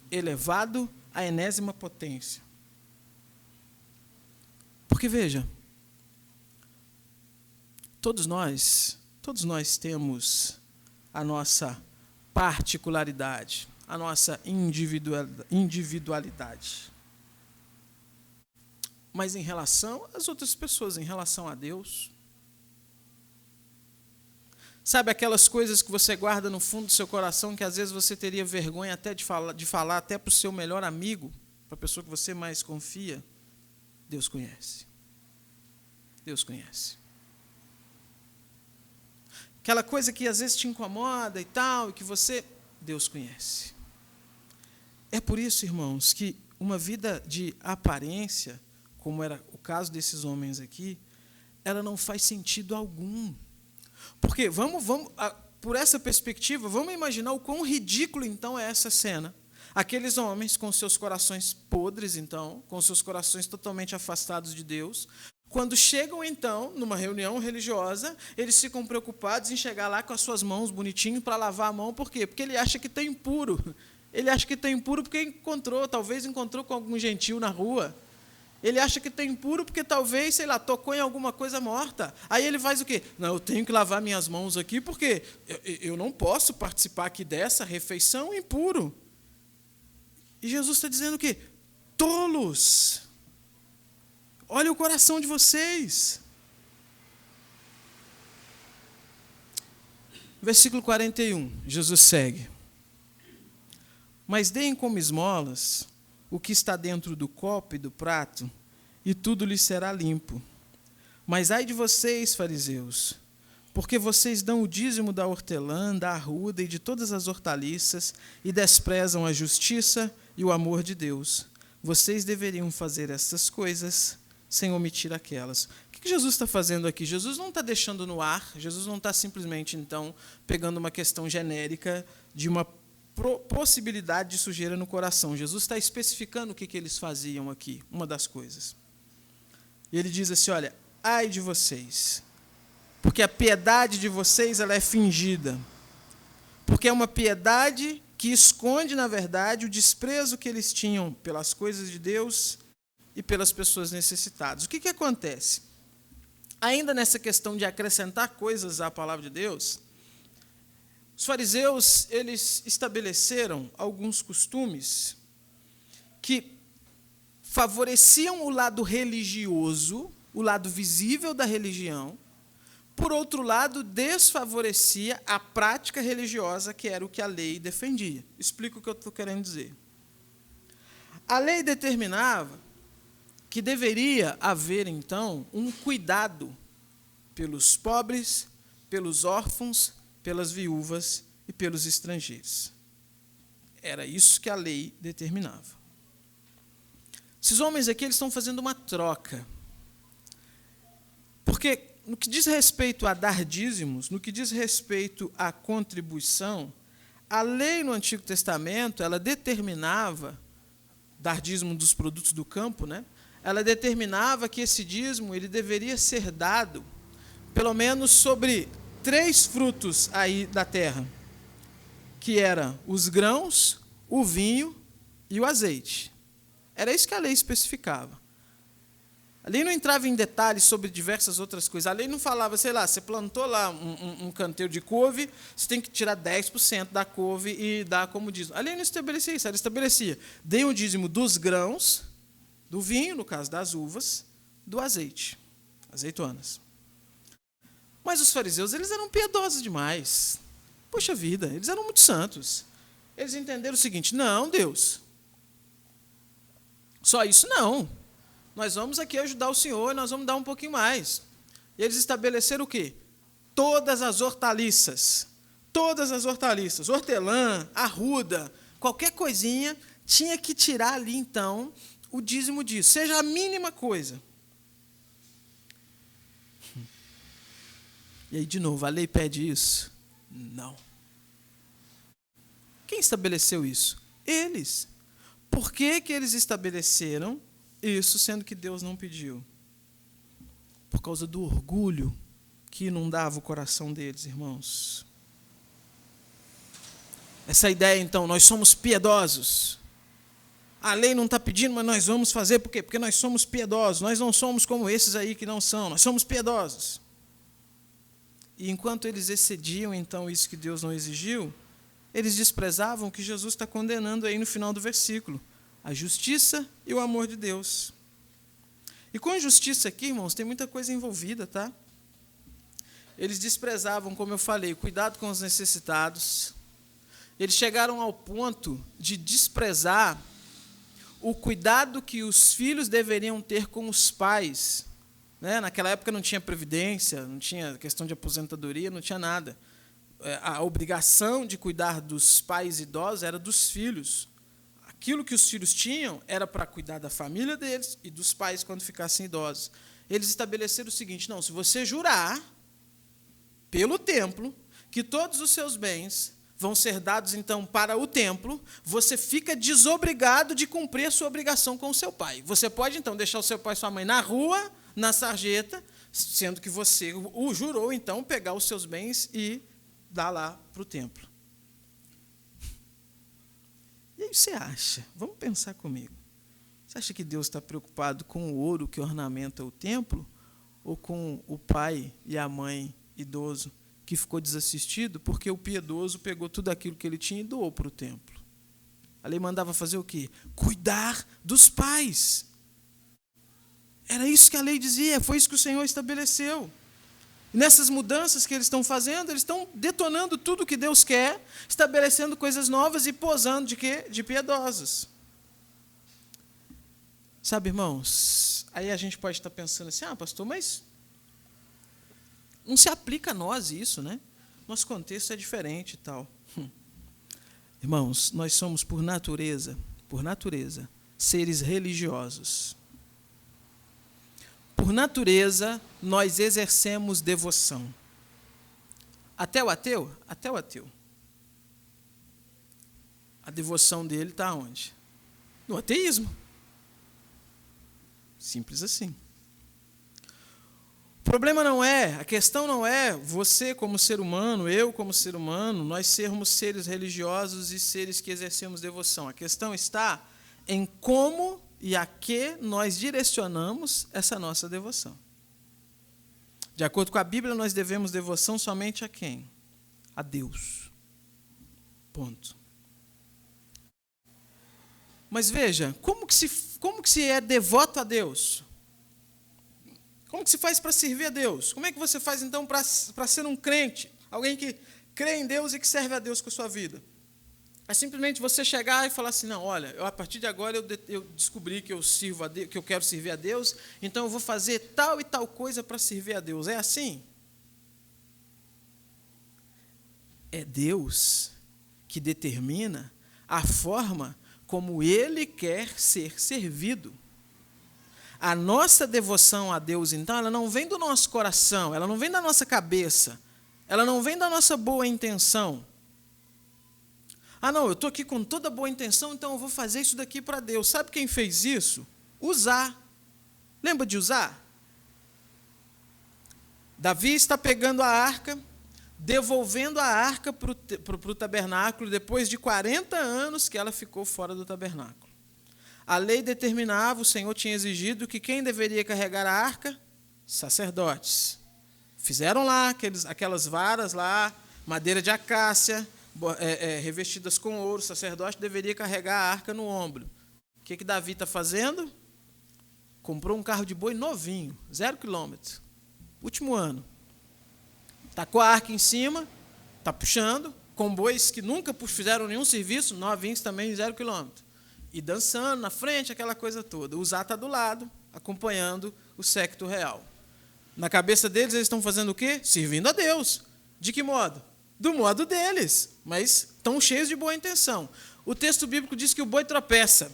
elevado à enésima potência. Porque, veja, todos nós temos a nossa particularidade, a nossa individualidade. Mas em relação às outras pessoas, em relação a Deus, sabe aquelas coisas que você guarda no fundo do seu coração que às vezes você teria vergonha até de falar até para o seu melhor amigo, para a pessoa que você mais confia? Deus conhece. Deus conhece. Aquela coisa que às vezes te incomoda e tal, e que você... Deus conhece. É por isso, irmãos, que uma vida de aparência, como era o caso desses homens aqui, ela não faz sentido algum. Porque, por essa perspectiva, vamos imaginar o quão ridículo, então, é essa cena. Aqueles homens com seus corações podres, então, com seus corações totalmente afastados de Deus, quando chegam, então, numa reunião religiosa, eles ficam preocupados em chegar lá com as suas mãos bonitinho para lavar a mão. Por quê? Porque ele acha que está impuro. Ele acha que está impuro porque talvez encontrou com algum gentil na rua. Ele acha que está impuro porque talvez, sei lá, tocou em alguma coisa morta. Aí ele faz o quê? Não, eu tenho que lavar minhas mãos aqui porque eu não posso participar aqui dessa refeição impuro. E Jesus está dizendo o quê? Tolos! Olha o coração de vocês. Versículo 41, Jesus segue. Mas deem como esmolas o que está dentro do copo e do prato, e tudo lhes será limpo. Mas ai de vocês, fariseus, porque vocês dão o dízimo da hortelã, da arruda e de todas as hortaliças e desprezam a justiça e o amor de Deus. Vocês deveriam fazer essas coisas sem omitir aquelas. O que Jesus está fazendo aqui? Jesus não está deixando no ar, Jesus não está simplesmente, então, pegando uma questão genérica de uma possibilidade de sujeira no coração. Jesus está especificando o que eles faziam aqui, uma das coisas. E ele diz assim, olha, ai de vocês, porque a piedade de vocês ela é fingida, porque é uma piedade que esconde, na verdade, o desprezo que eles tinham pelas coisas de Deus e pelas pessoas necessitadas. O que acontece? Ainda nessa questão de acrescentar coisas à palavra de Deus, os fariseus eles estabeleceram alguns costumes que favoreciam o lado religioso, o lado visível da religião, por outro lado, desfavorecia a prática religiosa, que era o que a lei defendia. Explico o que eu estou querendo dizer. A lei determinava que deveria haver, então, um cuidado pelos pobres, pelos órfãos, pelas viúvas e pelos estrangeiros. Era isso que a lei determinava. Esses homens aqui eles estão fazendo uma troca. Porque no que diz respeito a dar dízimos, no que diz respeito à contribuição, a lei no Antigo Testamento, ela determinava, dar dízimo dos produtos do campo, né? Ela determinava que esse dízimo ele deveria ser dado, pelo menos sobre 3 frutos aí da terra, que eram os grãos, o vinho e o azeite. Era isso que a lei especificava. A lei não entrava em detalhes sobre diversas outras coisas. A lei não falava, sei lá, você plantou lá um canteiro de couve, você tem que tirar 10% da couve e dar como dízimo. A lei não estabelecia isso, ela estabelecia, dê o dízimo dos grãos, do vinho, no caso das uvas, do azeite, azeitonas. Mas os fariseus, eles eram piedosos demais. Poxa vida, eles eram muito santos. Eles entenderam o seguinte, não, Deus, só isso não. Nós vamos aqui ajudar o Senhor, nós vamos dar um pouquinho mais. E eles estabeleceram o quê? Todas as hortaliças, hortelã, arruda, qualquer coisinha, tinha que tirar ali, então, o dízimo disso, seja a mínima coisa. E aí, de novo, a lei pede isso? Não. Quem estabeleceu isso? Eles. Por que eles estabeleceram isso, sendo que Deus não pediu? Por causa do orgulho que inundava o coração deles, irmãos. Essa ideia, então, nós somos piedosos. A lei não está pedindo, mas nós vamos fazer. Por quê? Porque nós somos piedosos. Nós não somos como esses aí que não são. Nós somos piedosos. E enquanto eles excediam, então, isso que Deus não exigiu, eles desprezavam o que Jesus está condenando aí no final do versículo. A justiça e o amor de Deus. E com a justiça aqui, irmãos, tem muita coisa envolvida, tá? Eles desprezavam, como eu falei, o cuidado com os necessitados. Eles chegaram ao ponto de desprezar o cuidado que os filhos deveriam ter com os pais. Né? Naquela época não tinha previdência, não tinha questão de aposentadoria, não tinha nada. A obrigação de cuidar dos pais idosos era dos filhos. Aquilo que os filhos tinham era para cuidar da família deles e dos pais quando ficassem idosos. Eles estabeleceram o seguinte, não, se você jurar pelo templo que todos os seus bens vão ser dados, então, para o templo, você fica desobrigado de cumprir a sua obrigação com o seu pai. Você pode, então, deixar o seu pai e sua mãe na rua, na sarjeta, sendo que você o jurou, então, pegar os seus bens e dar lá para o templo. E aí você acha, vamos pensar comigo, você acha que Deus está preocupado com o ouro que ornamenta o templo ou com o pai e a mãe idoso que ficou desassistido porque o piedoso pegou tudo aquilo que ele tinha e doou para o templo? A lei mandava fazer o quê? Cuidar dos pais. Era isso que a lei dizia, foi isso que o Senhor estabeleceu. Nessas mudanças que eles estão fazendo, eles estão detonando tudo o que Deus quer, estabelecendo coisas novas e posando de quê? De piedosos. Sabe, irmãos, Aí a gente pode estar pensando assim, pastor, mas não se aplica a nós isso, né? Nosso contexto é diferente e tal. Irmãos, nós somos por natureza, seres religiosos. Por natureza, nós exercemos devoção. Até o ateu? Até o ateu. A devoção dele está onde? No ateísmo. Simples assim. O problema não é, a questão não é você como ser humano, eu como ser humano, nós sermos seres religiosos e seres que exercemos devoção. A questão está em como e a que nós direcionamos essa nossa devoção. De acordo com a Bíblia, nós devemos devoção somente a quem? A Deus. Ponto. Mas veja, como que se é devoto a Deus? Como que se faz para servir a Deus? Como é que você faz, então, para ser um crente? Alguém que crê em Deus e que serve a Deus com a sua vida? É simplesmente você chegar e falar assim, não, olha, a partir de agora eu descobri que eu sirvo a Deus, que eu quero servir a Deus, então eu vou fazer tal e tal coisa para servir a Deus. É assim? É Deus que determina a forma como Ele quer ser servido. A nossa devoção a Deus, então, ela não vem do nosso coração, ela não vem da nossa cabeça, ela não vem da nossa boa intenção. Não, eu estou aqui com toda boa intenção, então eu vou fazer isso daqui para Deus. Sabe quem fez isso? Uzá. Lembra de Uzá? Davi está pegando a arca, devolvendo a arca para o tabernáculo, depois de 40 anos que ela ficou fora do tabernáculo. A lei determinava, o Senhor tinha exigido que quem deveria carregar a arca? Sacerdotes. Fizeram lá aquelas varas lá, madeira de acácia, revestidas com ouro. O sacerdote deveria carregar a arca no ombro. O que Davi está fazendo? Comprou um carro de boi novinho, 0 quilômetro. Último ano. Tacou a arca em cima, está puxando, com bois que nunca fizeram nenhum serviço, novinhos também, 0 quilômetro. E dançando na frente, aquela coisa toda. O Uzá está do lado, acompanhando o séquito real. Na cabeça deles, eles estão fazendo o quê? Servindo a Deus. De que modo? Do modo deles, mas estão cheios de boa intenção. O texto bíblico diz que o boi tropeça.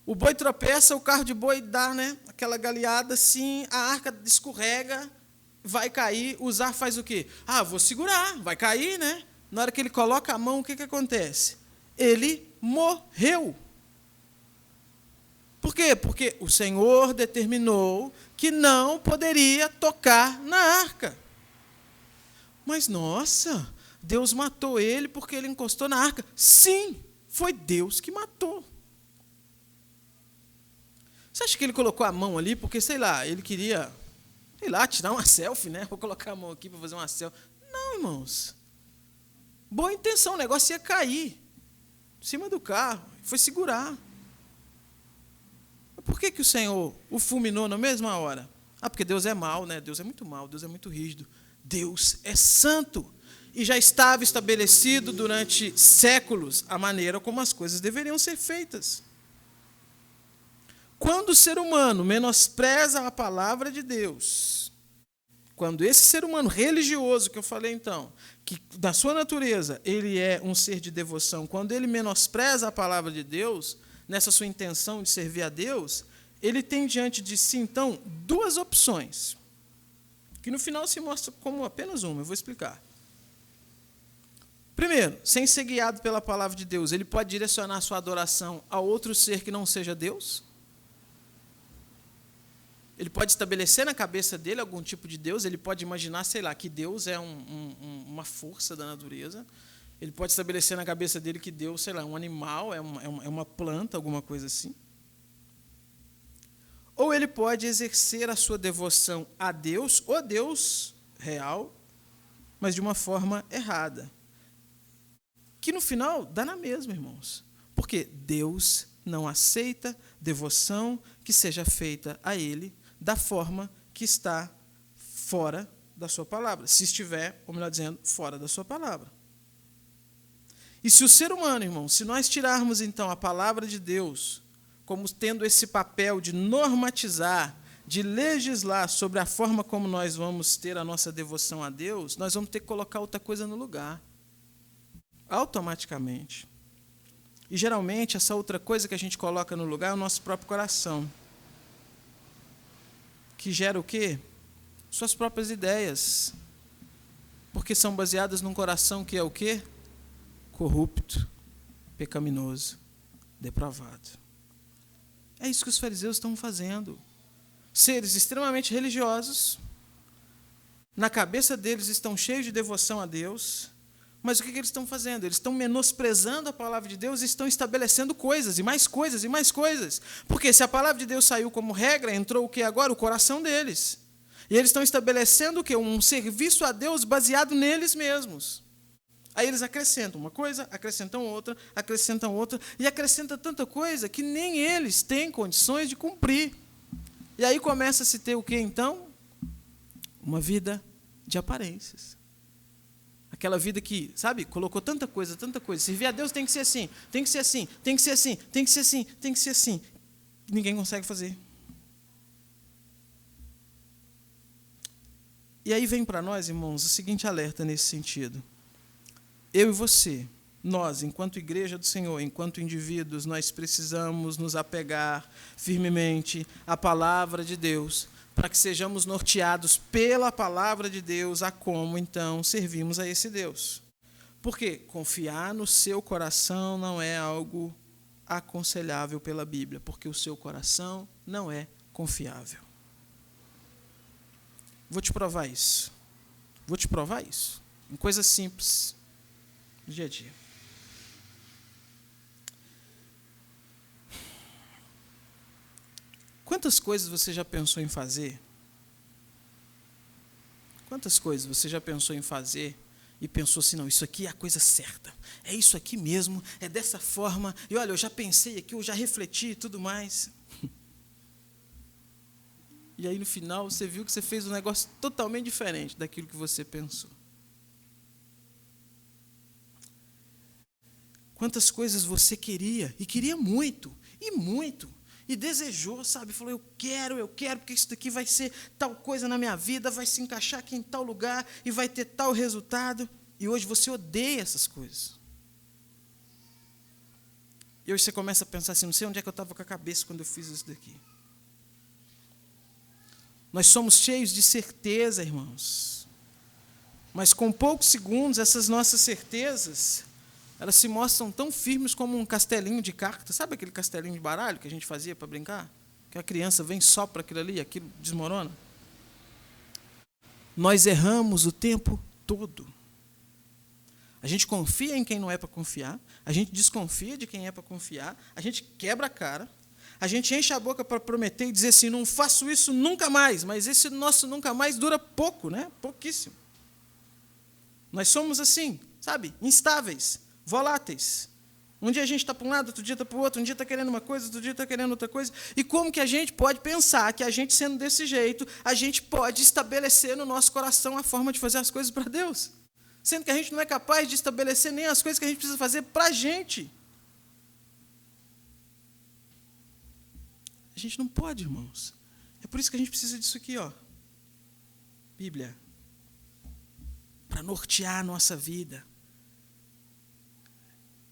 O boi tropeça, o carro de boi dá, aquela galeada assim, a arca escorrega, vai cair. O Uzá faz o quê? Vou segurar, vai cair, né? Na hora que ele coloca a mão, o que acontece? Ele morreu. Por quê? Porque o Senhor determinou que não poderia tocar na arca. Mas, nossa, Deus matou ele porque ele encostou na arca. Sim, foi Deus que matou. Você acha que ele colocou a mão ali porque, ele queria, tirar uma selfie, né? Vou colocar a mão aqui para fazer uma selfie. Não, irmãos. Boa intenção, o negócio ia cair em cima do carro, foi segurar. Por que o Senhor o fulminou na mesma hora? Porque Deus é mau, né? Deus é muito mau, Deus é muito rígido. Deus é santo. E já estava estabelecido durante séculos a maneira como as coisas deveriam ser feitas. Quando o ser humano menospreza a palavra de Deus, quando esse ser humano religioso, que eu falei então, que da sua natureza ele é um ser de devoção, quando ele menospreza a palavra de Deus, nessa sua intenção de servir a Deus, ele tem diante de si, então, duas opções, que no final se mostra como apenas uma, eu vou explicar. Primeiro, sem ser guiado pela palavra de Deus, ele pode direcionar a sua adoração a outro ser que não seja Deus? Ele pode estabelecer na cabeça dele algum tipo de Deus, ele pode imaginar, que Deus é uma força da natureza, ele pode estabelecer na cabeça dele que Deus, é um animal, é uma planta, alguma coisa assim. Ou ele pode exercer a sua devoção a Deus, o Deus real, mas de uma forma errada. Que no final dá na mesma, irmãos. Porque Deus não aceita devoção que seja feita a Ele da forma que está fora da sua palavra. Se estiver, ou melhor dizendo, fora da sua palavra. E se o ser humano, irmão, se nós tirarmos então a palavra de Deus como tendo esse papel de normatizar, de legislar sobre a forma como nós vamos ter a nossa devoção a Deus, nós vamos ter que colocar outra coisa no lugar, automaticamente. E, geralmente, essa outra coisa que a gente coloca no lugar é o nosso próprio coração, que gera o quê? Suas próprias ideias, porque são baseadas num coração que é o quê? Corrupto, pecaminoso, depravado. É isso que os fariseus estão fazendo. Seres extremamente religiosos, na cabeça deles estão cheios de devoção a Deus, mas o que eles estão fazendo? Eles estão menosprezando a palavra de Deus e estão estabelecendo coisas, e mais coisas, e mais coisas. Porque se a palavra de Deus saiu como regra, entrou o que agora? O coração deles. E eles estão estabelecendo o quê? Um serviço a Deus baseado neles mesmos. Aí eles acrescentam uma coisa, acrescentam outra, e acrescentam tanta coisa que nem eles têm condições de cumprir. E aí começa a se ter o quê, então? Uma vida de aparências. Aquela vida que, sabe, colocou tanta coisa. Servir a Deus tem que ser assim, tem que ser assim, tem que ser assim, tem que ser assim, tem que ser assim. Ninguém consegue fazer. E aí vem para nós, irmãos, o seguinte alerta nesse sentido. Eu e você, nós, enquanto igreja do Senhor, enquanto indivíduos, nós precisamos nos apegar firmemente à palavra de Deus, para que sejamos norteados pela palavra de Deus a como, então, servimos a esse Deus. Porque confiar no seu coração não é algo aconselhável pela Bíblia, porque o seu coração não é confiável. Vou te provar isso. Em coisas simples, do dia a dia. Quantas coisas você já pensou em fazer? Quantas coisas você já pensou em fazer e pensou assim, não, isso aqui é a coisa certa, é isso aqui mesmo, é dessa forma, e olha, eu já pensei aqui, eu já refleti e tudo mais. E aí, no final, você viu que você fez um negócio totalmente diferente daquilo que você pensou. Quantas coisas você queria, e queria muito, e desejou, sabe? Falou, eu quero, porque isso daqui vai ser tal coisa na minha vida, vai se encaixar aqui em tal lugar, e vai ter tal resultado. E hoje você odeia essas coisas. E hoje você começa a pensar assim, não sei onde é que eu estava com a cabeça quando eu fiz isso daqui. Nós somos cheios de certeza, irmãos. Mas com poucos segundos, essas nossas certezas, elas se mostram tão firmes como um castelinho de cartas. Sabe aquele castelinho de baralho que a gente fazia para brincar? Que a criança vem só para aquilo ali e aquilo desmorona. Nós erramos o tempo todo. A gente confia em quem não é para confiar, a gente desconfia de quem é para confiar, a gente quebra a cara, a gente enche a boca para prometer e dizer assim, não faço isso nunca mais, mas esse nosso nunca mais dura pouco, né? Pouquíssimo. Nós somos assim, sabe? Instáveis, voláteis. Um dia a gente está para um lado, outro dia está para o outro, um dia está querendo uma coisa, outro dia está querendo outra coisa. E como que a gente pode pensar que a gente, sendo desse jeito, a gente pode estabelecer no nosso coração a forma de fazer as coisas para Deus? Sendo que a gente não é capaz de estabelecer nem as coisas que a gente precisa fazer para a gente. A gente não pode, irmãos. É por isso que a gente precisa disso aqui, ó. Bíblia. Para nortear a nossa vida.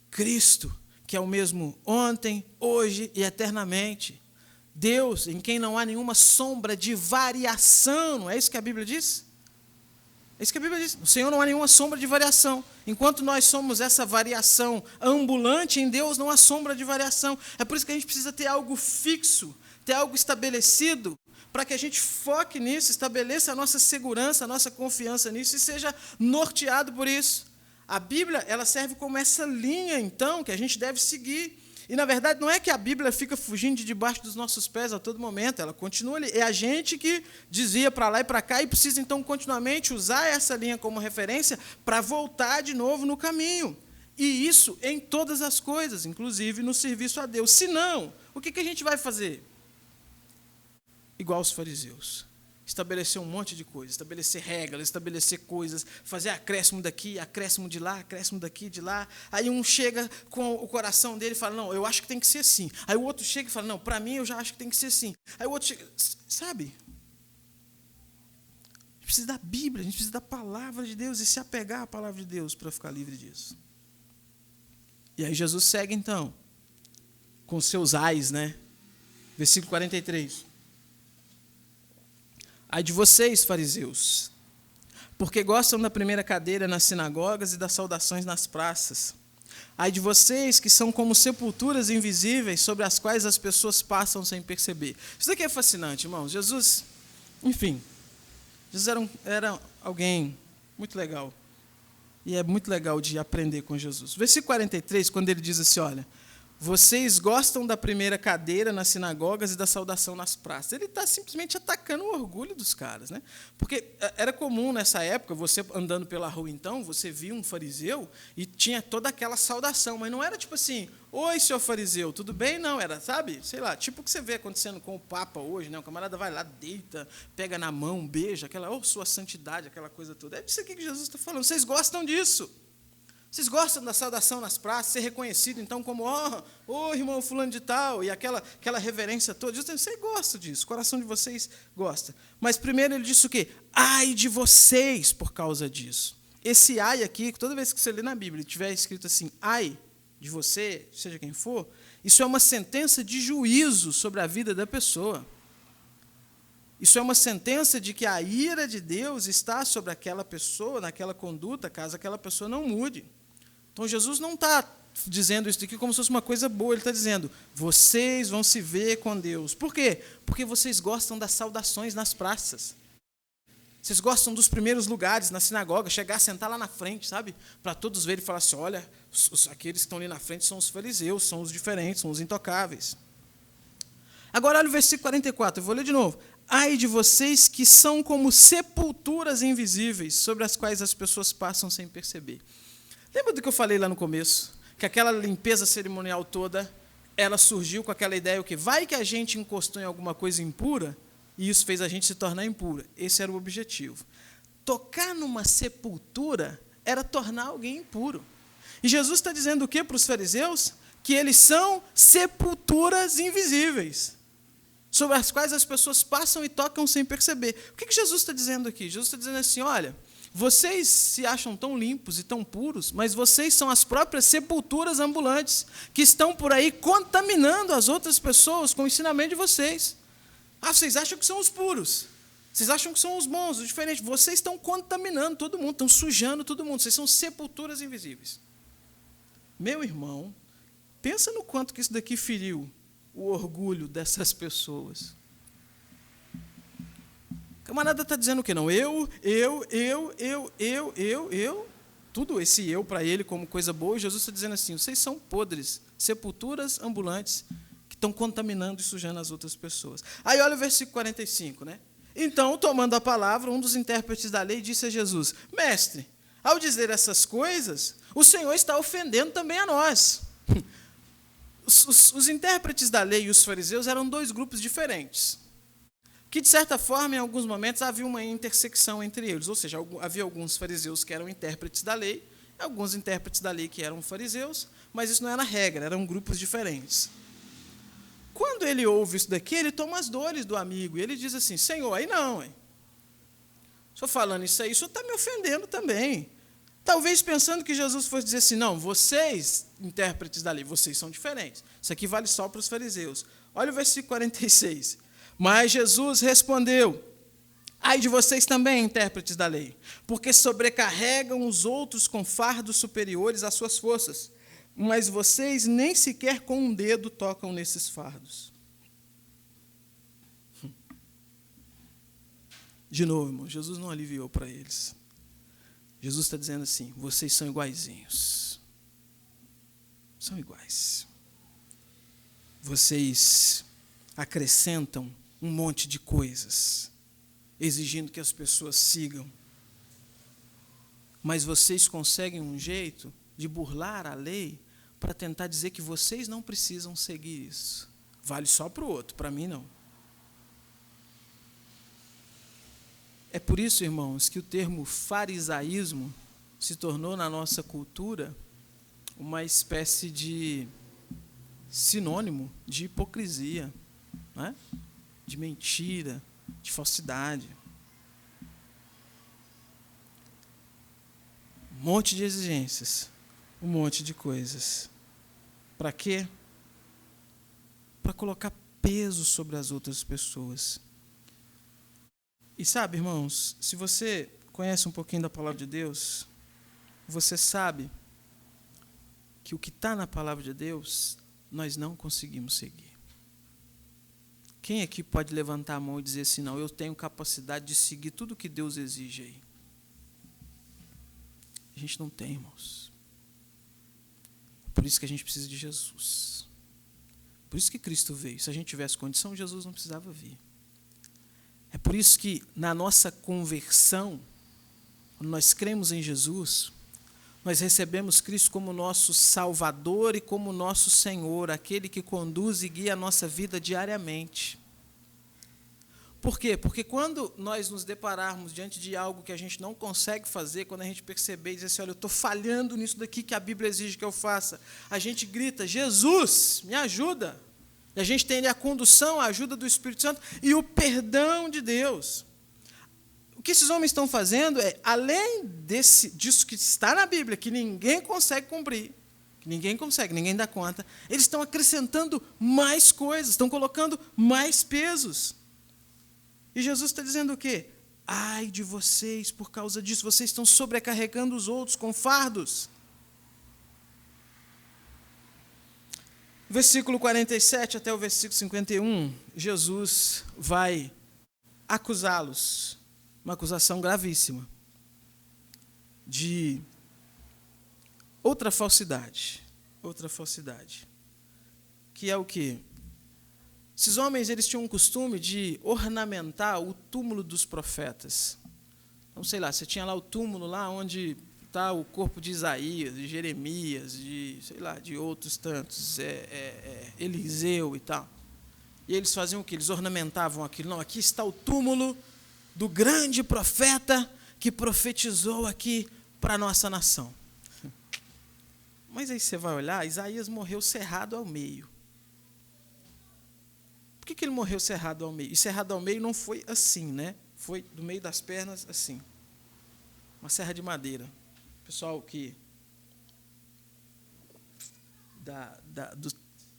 Cristo, que é o mesmo ontem, hoje e eternamente. Deus, em quem não há nenhuma sombra de variação. Não é isso que a Bíblia diz? É isso que a Bíblia diz. No Senhor não há nenhuma sombra de variação. Enquanto nós somos essa variação ambulante, em Deus não há sombra de variação. É por isso que a gente precisa ter algo fixo, ter algo estabelecido, para que a gente foque nisso, estabeleça a nossa segurança, a nossa confiança nisso e seja norteado por isso. A Bíblia, ela serve como essa linha, então, que a gente deve seguir. E, na verdade, não é que a Bíblia fica fugindo de debaixo dos nossos pés a todo momento, ela continua ali. É a gente que desvia para lá e para cá e precisa, então, continuamente usar essa linha como referência para voltar de novo no caminho. E isso em todas as coisas, inclusive no serviço a Deus. Se não, o que a gente vai fazer? Igual os fariseus. estabelecer um monte de coisas, estabelecer regras, estabelecer coisas, fazer acréscimo daqui, acréscimo de lá, acréscimo daqui, de lá. Aí um chega com o coração dele e fala, não, eu acho que tem que ser assim. Aí o outro chega e fala, não, para mim eu já acho que tem que ser assim. Aí o outro chega, sabe? A gente precisa da Bíblia, a gente precisa da palavra de Deus e se apegar à palavra de Deus para ficar livre disso. E aí Jesus segue então, com seus ais, né? Versículo 43. Ai de vocês, fariseus, porque gostam da primeira cadeira nas sinagogas e das saudações nas praças. Ai de vocês que são como sepulturas invisíveis sobre as quais as pessoas passam sem perceber. Isso daqui é fascinante, irmãos. Jesus, enfim, Jesus era alguém muito legal. E é muito legal de aprender com Jesus. Versículo 43, quando ele diz assim, olha, vocês gostam da primeira cadeira nas sinagogas e da saudação nas praças. Ele está simplesmente atacando o orgulho dos caras, né? Porque era comum nessa época, você andando pela rua então, você via um fariseu e tinha toda aquela saudação, mas não era tipo assim, oi, senhor fariseu, tudo bem? Não, era, sabe, sei lá, tipo o que você vê acontecendo com o Papa hoje, né? O camarada vai lá, deita, pega na mão, beija, aquela, oh, sua santidade, aquela coisa toda. É disso aqui que Jesus está falando, vocês gostam disso. Vocês gostam da saudação nas praças, ser reconhecido, então, como, oh, irmão fulano de tal, e aquela reverência toda. Você gosta disso, o coração de vocês gosta. Mas primeiro ele disse o quê? Ai de vocês por causa disso. Esse ai aqui, toda vez que você lê na Bíblia e tiver escrito assim, ai de você, seja quem for, isso é uma sentença de juízo sobre a vida da pessoa. Isso é uma sentença de que a ira de Deus está sobre aquela pessoa, naquela conduta, caso aquela pessoa não mude. Então, Jesus não está dizendo isso aqui como se fosse uma coisa boa, ele está dizendo, vocês vão se ver com Deus. Por quê? Porque vocês gostam das saudações nas praças. Vocês gostam dos primeiros lugares, na sinagoga, chegar, sentar lá na frente, sabe? Para todos verem e falar assim, olha, aqueles que estão ali na frente são os fariseus, são os diferentes, são os intocáveis. Agora, olha o versículo 44, eu vou ler de novo. Ai de vocês que são como sepulturas invisíveis, sobre as quais as pessoas passam sem perceber. Lembra do que eu falei lá no começo? Que aquela limpeza cerimonial toda, ela surgiu com aquela ideia, o quê? Vai que a gente encostou em alguma coisa impura, e isso fez a gente se tornar impura. Esse era o objetivo. Tocar numa sepultura era tornar alguém impuro. E Jesus está dizendo o quê para os fariseus? Que eles são sepulturas invisíveis, sobre as quais as pessoas passam e tocam sem perceber. O que Jesus está dizendo aqui? Jesus está dizendo assim, olha, vocês se acham tão limpos e tão puros, mas vocês são as próprias sepulturas ambulantes, que estão por aí contaminando as outras pessoas com o ensinamento de vocês. Vocês acham que são os puros, vocês acham que são os bons, os diferentes, vocês estão contaminando todo mundo, estão sujando todo mundo, vocês são sepulturas invisíveis. Meu irmão, pensa no quanto que isso daqui feriu o orgulho dessas pessoas. O camarada está dizendo o quê? Não, eu, tudo esse eu para ele como coisa boa, e Jesus está dizendo assim, vocês são podres, sepulturas ambulantes, que estão contaminando e sujando as outras pessoas. Aí olha o versículo 45, né? Então, tomando a palavra, um dos intérpretes da lei disse a Jesus, mestre, ao dizer essas coisas, o Senhor está ofendendo também a nós. Os intérpretes da lei e os fariseus eram dois grupos diferentes, que, de certa forma, em alguns momentos, havia uma intersecção entre eles, ou seja, havia alguns fariseus que eram intérpretes da lei, alguns intérpretes da lei que eram fariseus, mas isso não era regra, eram grupos diferentes. Quando ele ouve isso daqui, ele toma as dores do amigo, e ele diz assim, Senhor, aí não, hein? Estou falando isso aí, o senhor está me ofendendo também. Talvez pensando que Jesus fosse dizer assim, não, vocês, intérpretes da lei, vocês são diferentes. Isso aqui vale só para os fariseus. Olha o versículo 46. Mas Jesus respondeu, ai de vocês também, intérpretes da lei, porque sobrecarregam os outros com fardos superiores às suas forças, mas vocês nem sequer com um dedo tocam nesses fardos. De novo, irmão, Jesus não aliviou para eles. Jesus está dizendo assim, vocês são iguaizinhos. São iguais. Vocês acrescentam um monte de coisas, exigindo que as pessoas sigam. Mas vocês conseguem um jeito de burlar a lei para tentar dizer que vocês não precisam seguir isso. Vale só para o outro, para mim não. É por isso, irmãos, que o termo farisaísmo se tornou na nossa cultura uma espécie de sinônimo de hipocrisia, né? De mentira, de falsidade. Um monte de exigências, um monte de coisas. Para quê? Para colocar peso sobre as outras pessoas. E sabe, irmãos, se você conhece um pouquinho da palavra de Deus, você sabe que o que está na palavra de Deus, nós não conseguimos seguir. Quem aqui pode levantar a mão e dizer assim, não, eu tenho capacidade de seguir tudo que Deus exige aí? A gente não tem, irmãos. Por isso que a gente precisa de Jesus. Por isso que Cristo veio. Se a gente tivesse condição, Jesus não precisava vir. É por isso que na nossa conversão, quando nós cremos em Jesus, nós recebemos Cristo como nosso Salvador e como nosso Senhor, aquele que conduz e guia a nossa vida diariamente. Por quê? Porque quando nós nos depararmos diante de algo que a gente não consegue fazer, quando a gente perceber e dizer assim, olha, eu estou falhando nisso daqui que a Bíblia exige que eu faça, a gente grita, Jesus, me ajuda. E a gente tem a condução, a ajuda do Espírito Santo e o perdão de Deus. O que esses homens estão fazendo é, além disso que está na Bíblia, que ninguém consegue cumprir, que ninguém dá conta, eles estão acrescentando mais coisas, estão colocando mais pesos. E Jesus está dizendo o quê? Ai de vocês, por causa disso, vocês estão sobrecarregando os outros com fardos. Versículo 47 até o versículo 51, Jesus vai acusá-los, uma acusação gravíssima, de outra falsidade, que é o quê? Esses homens, eles tinham um costume de ornamentar o túmulo dos profetas. Então, sei lá, você tinha lá o túmulo lá onde está o corpo de Isaías, de Jeremias, de outros tantos, Eliseu e tal. E eles faziam o quê? Eles ornamentavam aquilo. Não, aqui está o túmulo do grande profeta que profetizou aqui para a nossa nação. Mas aí você vai olhar, Isaías morreu cerrado ao meio. Por que ele morreu cerrado ao meio? E cerrado ao meio não foi assim, né? Foi do meio das pernas assim. Uma serra de madeira. O pessoal que do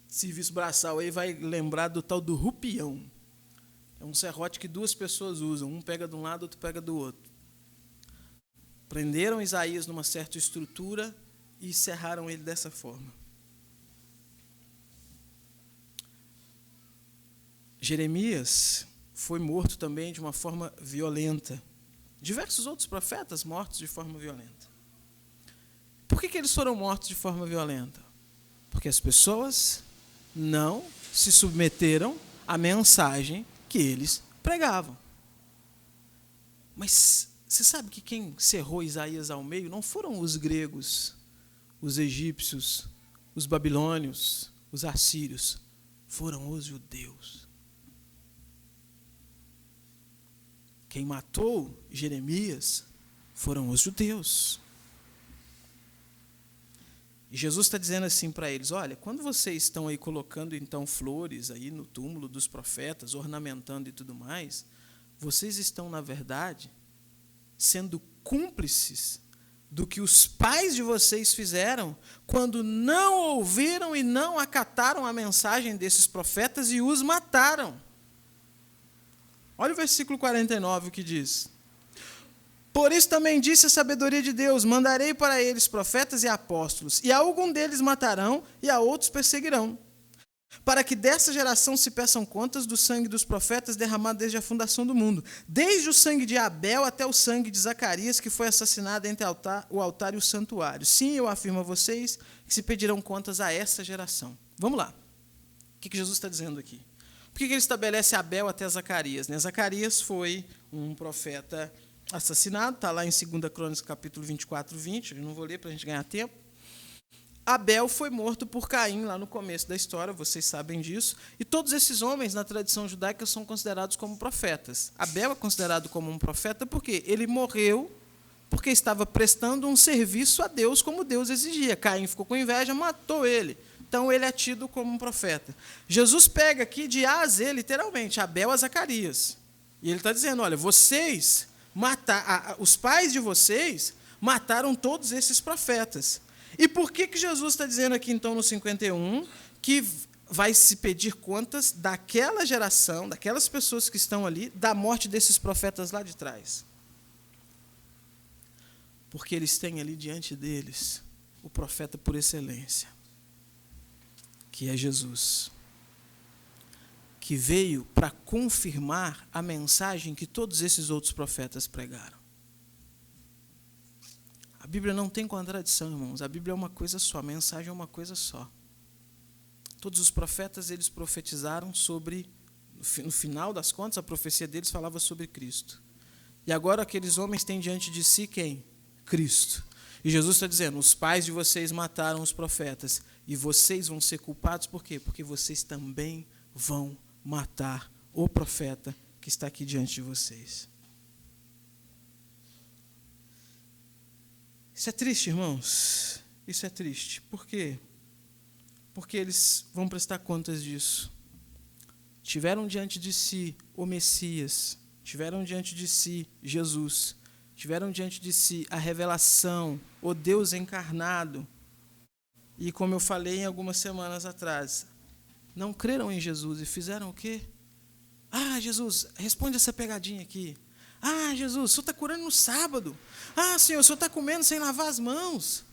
serviço braçal aí vai lembrar do tal do rupião. É um serrote que duas pessoas usam. Um pega de um lado, outro pega do outro. Prenderam Isaías numa certa estrutura e cerraram ele dessa forma. Jeremias foi morto também de uma forma violenta. Diversos outros profetas mortos de forma violenta. Por que eles foram mortos de forma violenta? Porque as pessoas não se submeteram à mensagem que eles pregavam. Mas você sabe que quem cerrou Isaías ao meio não foram os gregos, os egípcios, os babilônios, os assírios, foram os judeus. Quem matou Jeremias foram os judeus. E Jesus está dizendo assim para eles, olha, quando vocês estão aí colocando então flores aí no túmulo dos profetas, ornamentando e tudo mais, vocês estão, na verdade, sendo cúmplices do que os pais de vocês fizeram quando não ouviram e não acataram a mensagem desses profetas e os mataram. Olha o versículo 49, o que diz. Por isso também disse a sabedoria de Deus, mandarei para eles profetas e apóstolos, e a algum deles matarão, e a outros perseguirão, para que dessa geração se peçam contas do sangue dos profetas derramado desde a fundação do mundo, desde o sangue de Abel até o sangue de Zacarias, que foi assassinado entre o altar e o santuário. Sim, eu afirmo a vocês que se pedirão contas a essa geração. Vamos lá. O que Jesus está dizendo aqui? Por que ele estabelece Abel até Zacarias? Zacarias foi um profeta assassinado, está lá em 2 Crônicas, capítulo 24, 20, eu não vou ler para a gente ganhar tempo. Abel foi morto por Caim lá no começo da história, vocês sabem disso. E todos esses homens, na tradição judaica, são considerados como profetas. Abel é considerado como um profeta porque ele morreu porque estava prestando um serviço a Deus como Deus exigia. Caim ficou com inveja, matou ele. Então, ele é tido como um profeta. Jesus pega aqui de A a Z, literalmente, Abel a Zacarias. E ele está dizendo, olha, vocês os pais de vocês mataram todos esses profetas. E por que Jesus está dizendo aqui, então, no 51, que vai se pedir contas daquela geração, daquelas pessoas que estão ali, da morte desses profetas lá de trás? Porque eles têm ali diante deles o profeta por excelência, que é Jesus, que veio para confirmar a mensagem que todos esses outros profetas pregaram. A Bíblia não tem contradição, irmãos. A Bíblia é uma coisa só, a mensagem é uma coisa só. Todos os profetas, eles profetizaram sobre, no final das contas, a profecia deles falava sobre Cristo. E agora aqueles homens têm diante de si quem? Cristo. E Jesus está dizendo, os pais de vocês mataram os profetas, e vocês vão ser culpados, por quê? Porque vocês também vão matar o profeta que está aqui diante de vocês. Isso é triste, irmãos. Isso é triste. Por quê? Porque eles vão prestar contas disso. Tiveram diante de si o Messias, tiveram diante de si Jesus, tiveram diante de si a revelação, o Deus encarnado. E como eu falei em algumas semanas atrás, não creram em Jesus e fizeram o quê? Ah, Jesus, responde essa pegadinha aqui. Ah, Jesus, o Senhor está curando no sábado. Ah, Senhor, o Senhor está comendo sem lavar as mãos.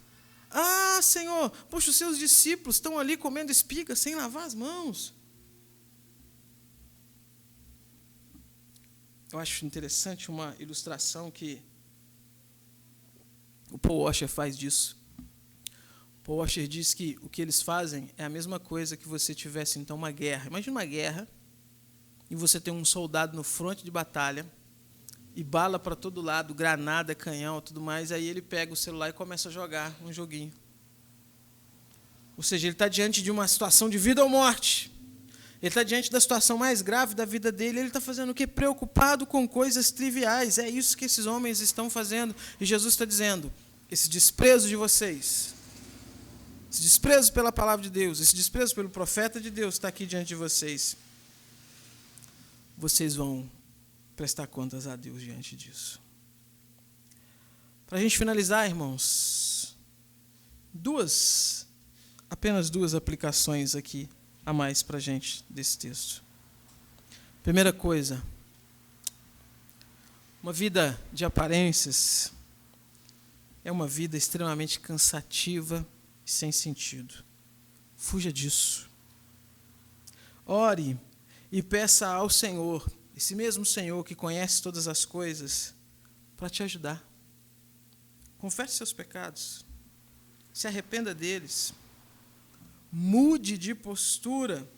Ah, Senhor, poxa, os seus discípulos estão ali comendo espiga sem lavar as mãos. Eu acho interessante uma ilustração que o Paul Washer faz disso. O Paul Washer diz que o que eles fazem é a mesma coisa que você tivesse, então, uma guerra. Imagina uma guerra e você tem um soldado no fronte de batalha e bala para todo lado, granada, canhão, tudo mais, aí ele pega o celular e começa a jogar um joguinho. Ou seja, ele está diante de uma situação de vida ou morte. Ele está diante da situação mais grave da vida dele, ele está fazendo o quê? Preocupado com coisas triviais. É isso que esses homens estão fazendo. E Jesus está dizendo, esse desprezo de vocês, esse desprezo pela palavra de Deus, esse desprezo pelo profeta de Deus está aqui diante de vocês. Vocês vão prestar contas a Deus diante disso. Para a gente finalizar, irmãos, apenas duas aplicações aqui a mais para a gente desse texto. Primeira coisa, uma vida de aparências é uma vida extremamente cansativa e sem sentido. Fuja disso. Ore e peça ao Senhor, esse mesmo Senhor que conhece todas as coisas, para te ajudar. Confesse seus pecados. Se arrependa deles. Mude de postura.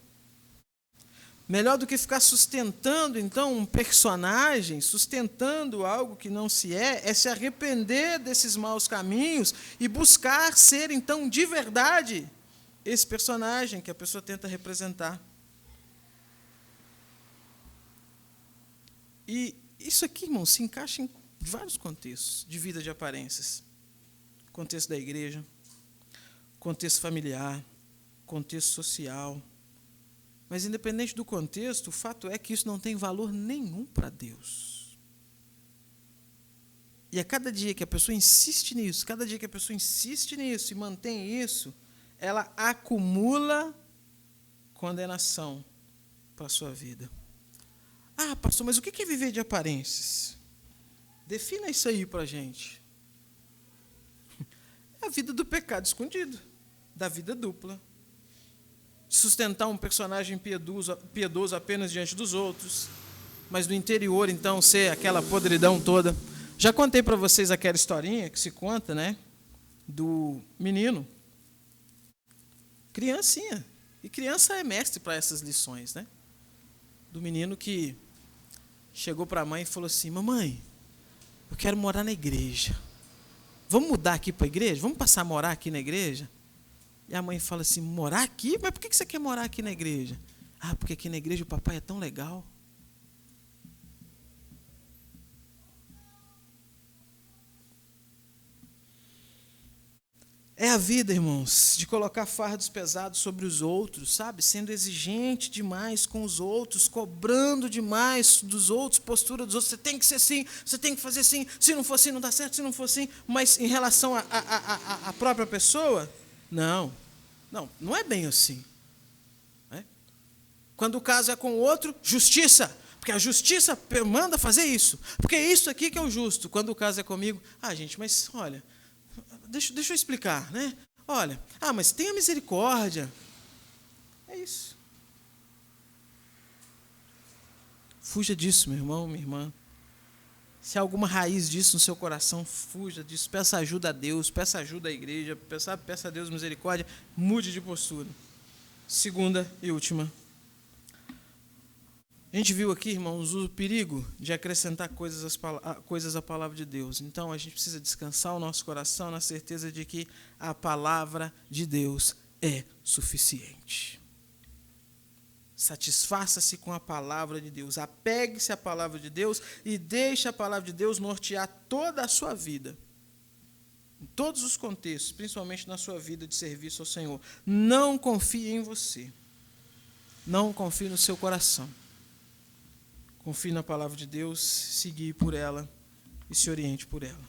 Melhor do que ficar sustentando, então, um personagem, sustentando algo que não se é se arrepender desses maus caminhos e buscar ser, então, de verdade, esse personagem que a pessoa tenta representar. E isso aqui, irmão, se encaixa em vários contextos de vida de aparências. Contexto da igreja, contexto familiar, contexto social. Mas, independente do contexto, o fato é que isso não tem valor nenhum para Deus. E a cada dia que a pessoa insiste nisso, e mantém isso, ela acumula condenação para a sua vida. Ah, pastor, mas o que é viver de aparências? Defina isso aí para a gente. É a vida do pecado escondido, da vida dupla. Sustentar um personagem piedoso apenas diante dos outros, mas no interior, então, ser aquela podridão toda. Já contei para vocês aquela historinha que se conta, né, do menino. Criancinha. E criança é mestre para essas lições, né? Do menino que chegou para a mãe e falou assim, mamãe, eu quero morar na igreja. Vamos mudar aqui para a igreja? Vamos passar a morar aqui na igreja? E a mãe fala assim, morar aqui? Mas por que você quer morar aqui na igreja? Ah, porque aqui na igreja o papai é tão legal. É a vida, irmãos, de colocar fardos pesados sobre os outros, sabe? Sendo exigente demais com os outros, cobrando demais dos outros, postura dos outros. Você tem que ser assim, você tem que fazer assim. Se não for assim, não dá certo, se não for assim. Mas em relação à própria pessoa, não. Não é bem assim. Né? Quando o caso é com o outro, justiça. Porque a justiça manda fazer isso. Porque é isso aqui que é o justo. Quando o caso é comigo, gente, mas olha... Deixa eu explicar, né? Olha, mas tenha misericórdia. É isso. Fuja disso, meu irmão, minha irmã. Se há alguma raiz disso no seu coração, fuja disso. Peça ajuda a Deus, peça ajuda à igreja, peça a Deus misericórdia, mude de postura. Segunda e última. A gente viu aqui, irmãos, o perigo de acrescentar coisas à palavra de Deus. Então, a gente precisa descansar o nosso coração na certeza de que a palavra de Deus é suficiente. Satisfaça-se com a palavra de Deus. Apegue-se à palavra de Deus e deixe a palavra de Deus nortear toda a sua vida. Em todos os contextos, principalmente na sua vida de serviço ao Senhor. Não confie em você. Não confie no seu coração. Confie na palavra de Deus, se guie por ela e se oriente por ela.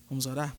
Vamos orar?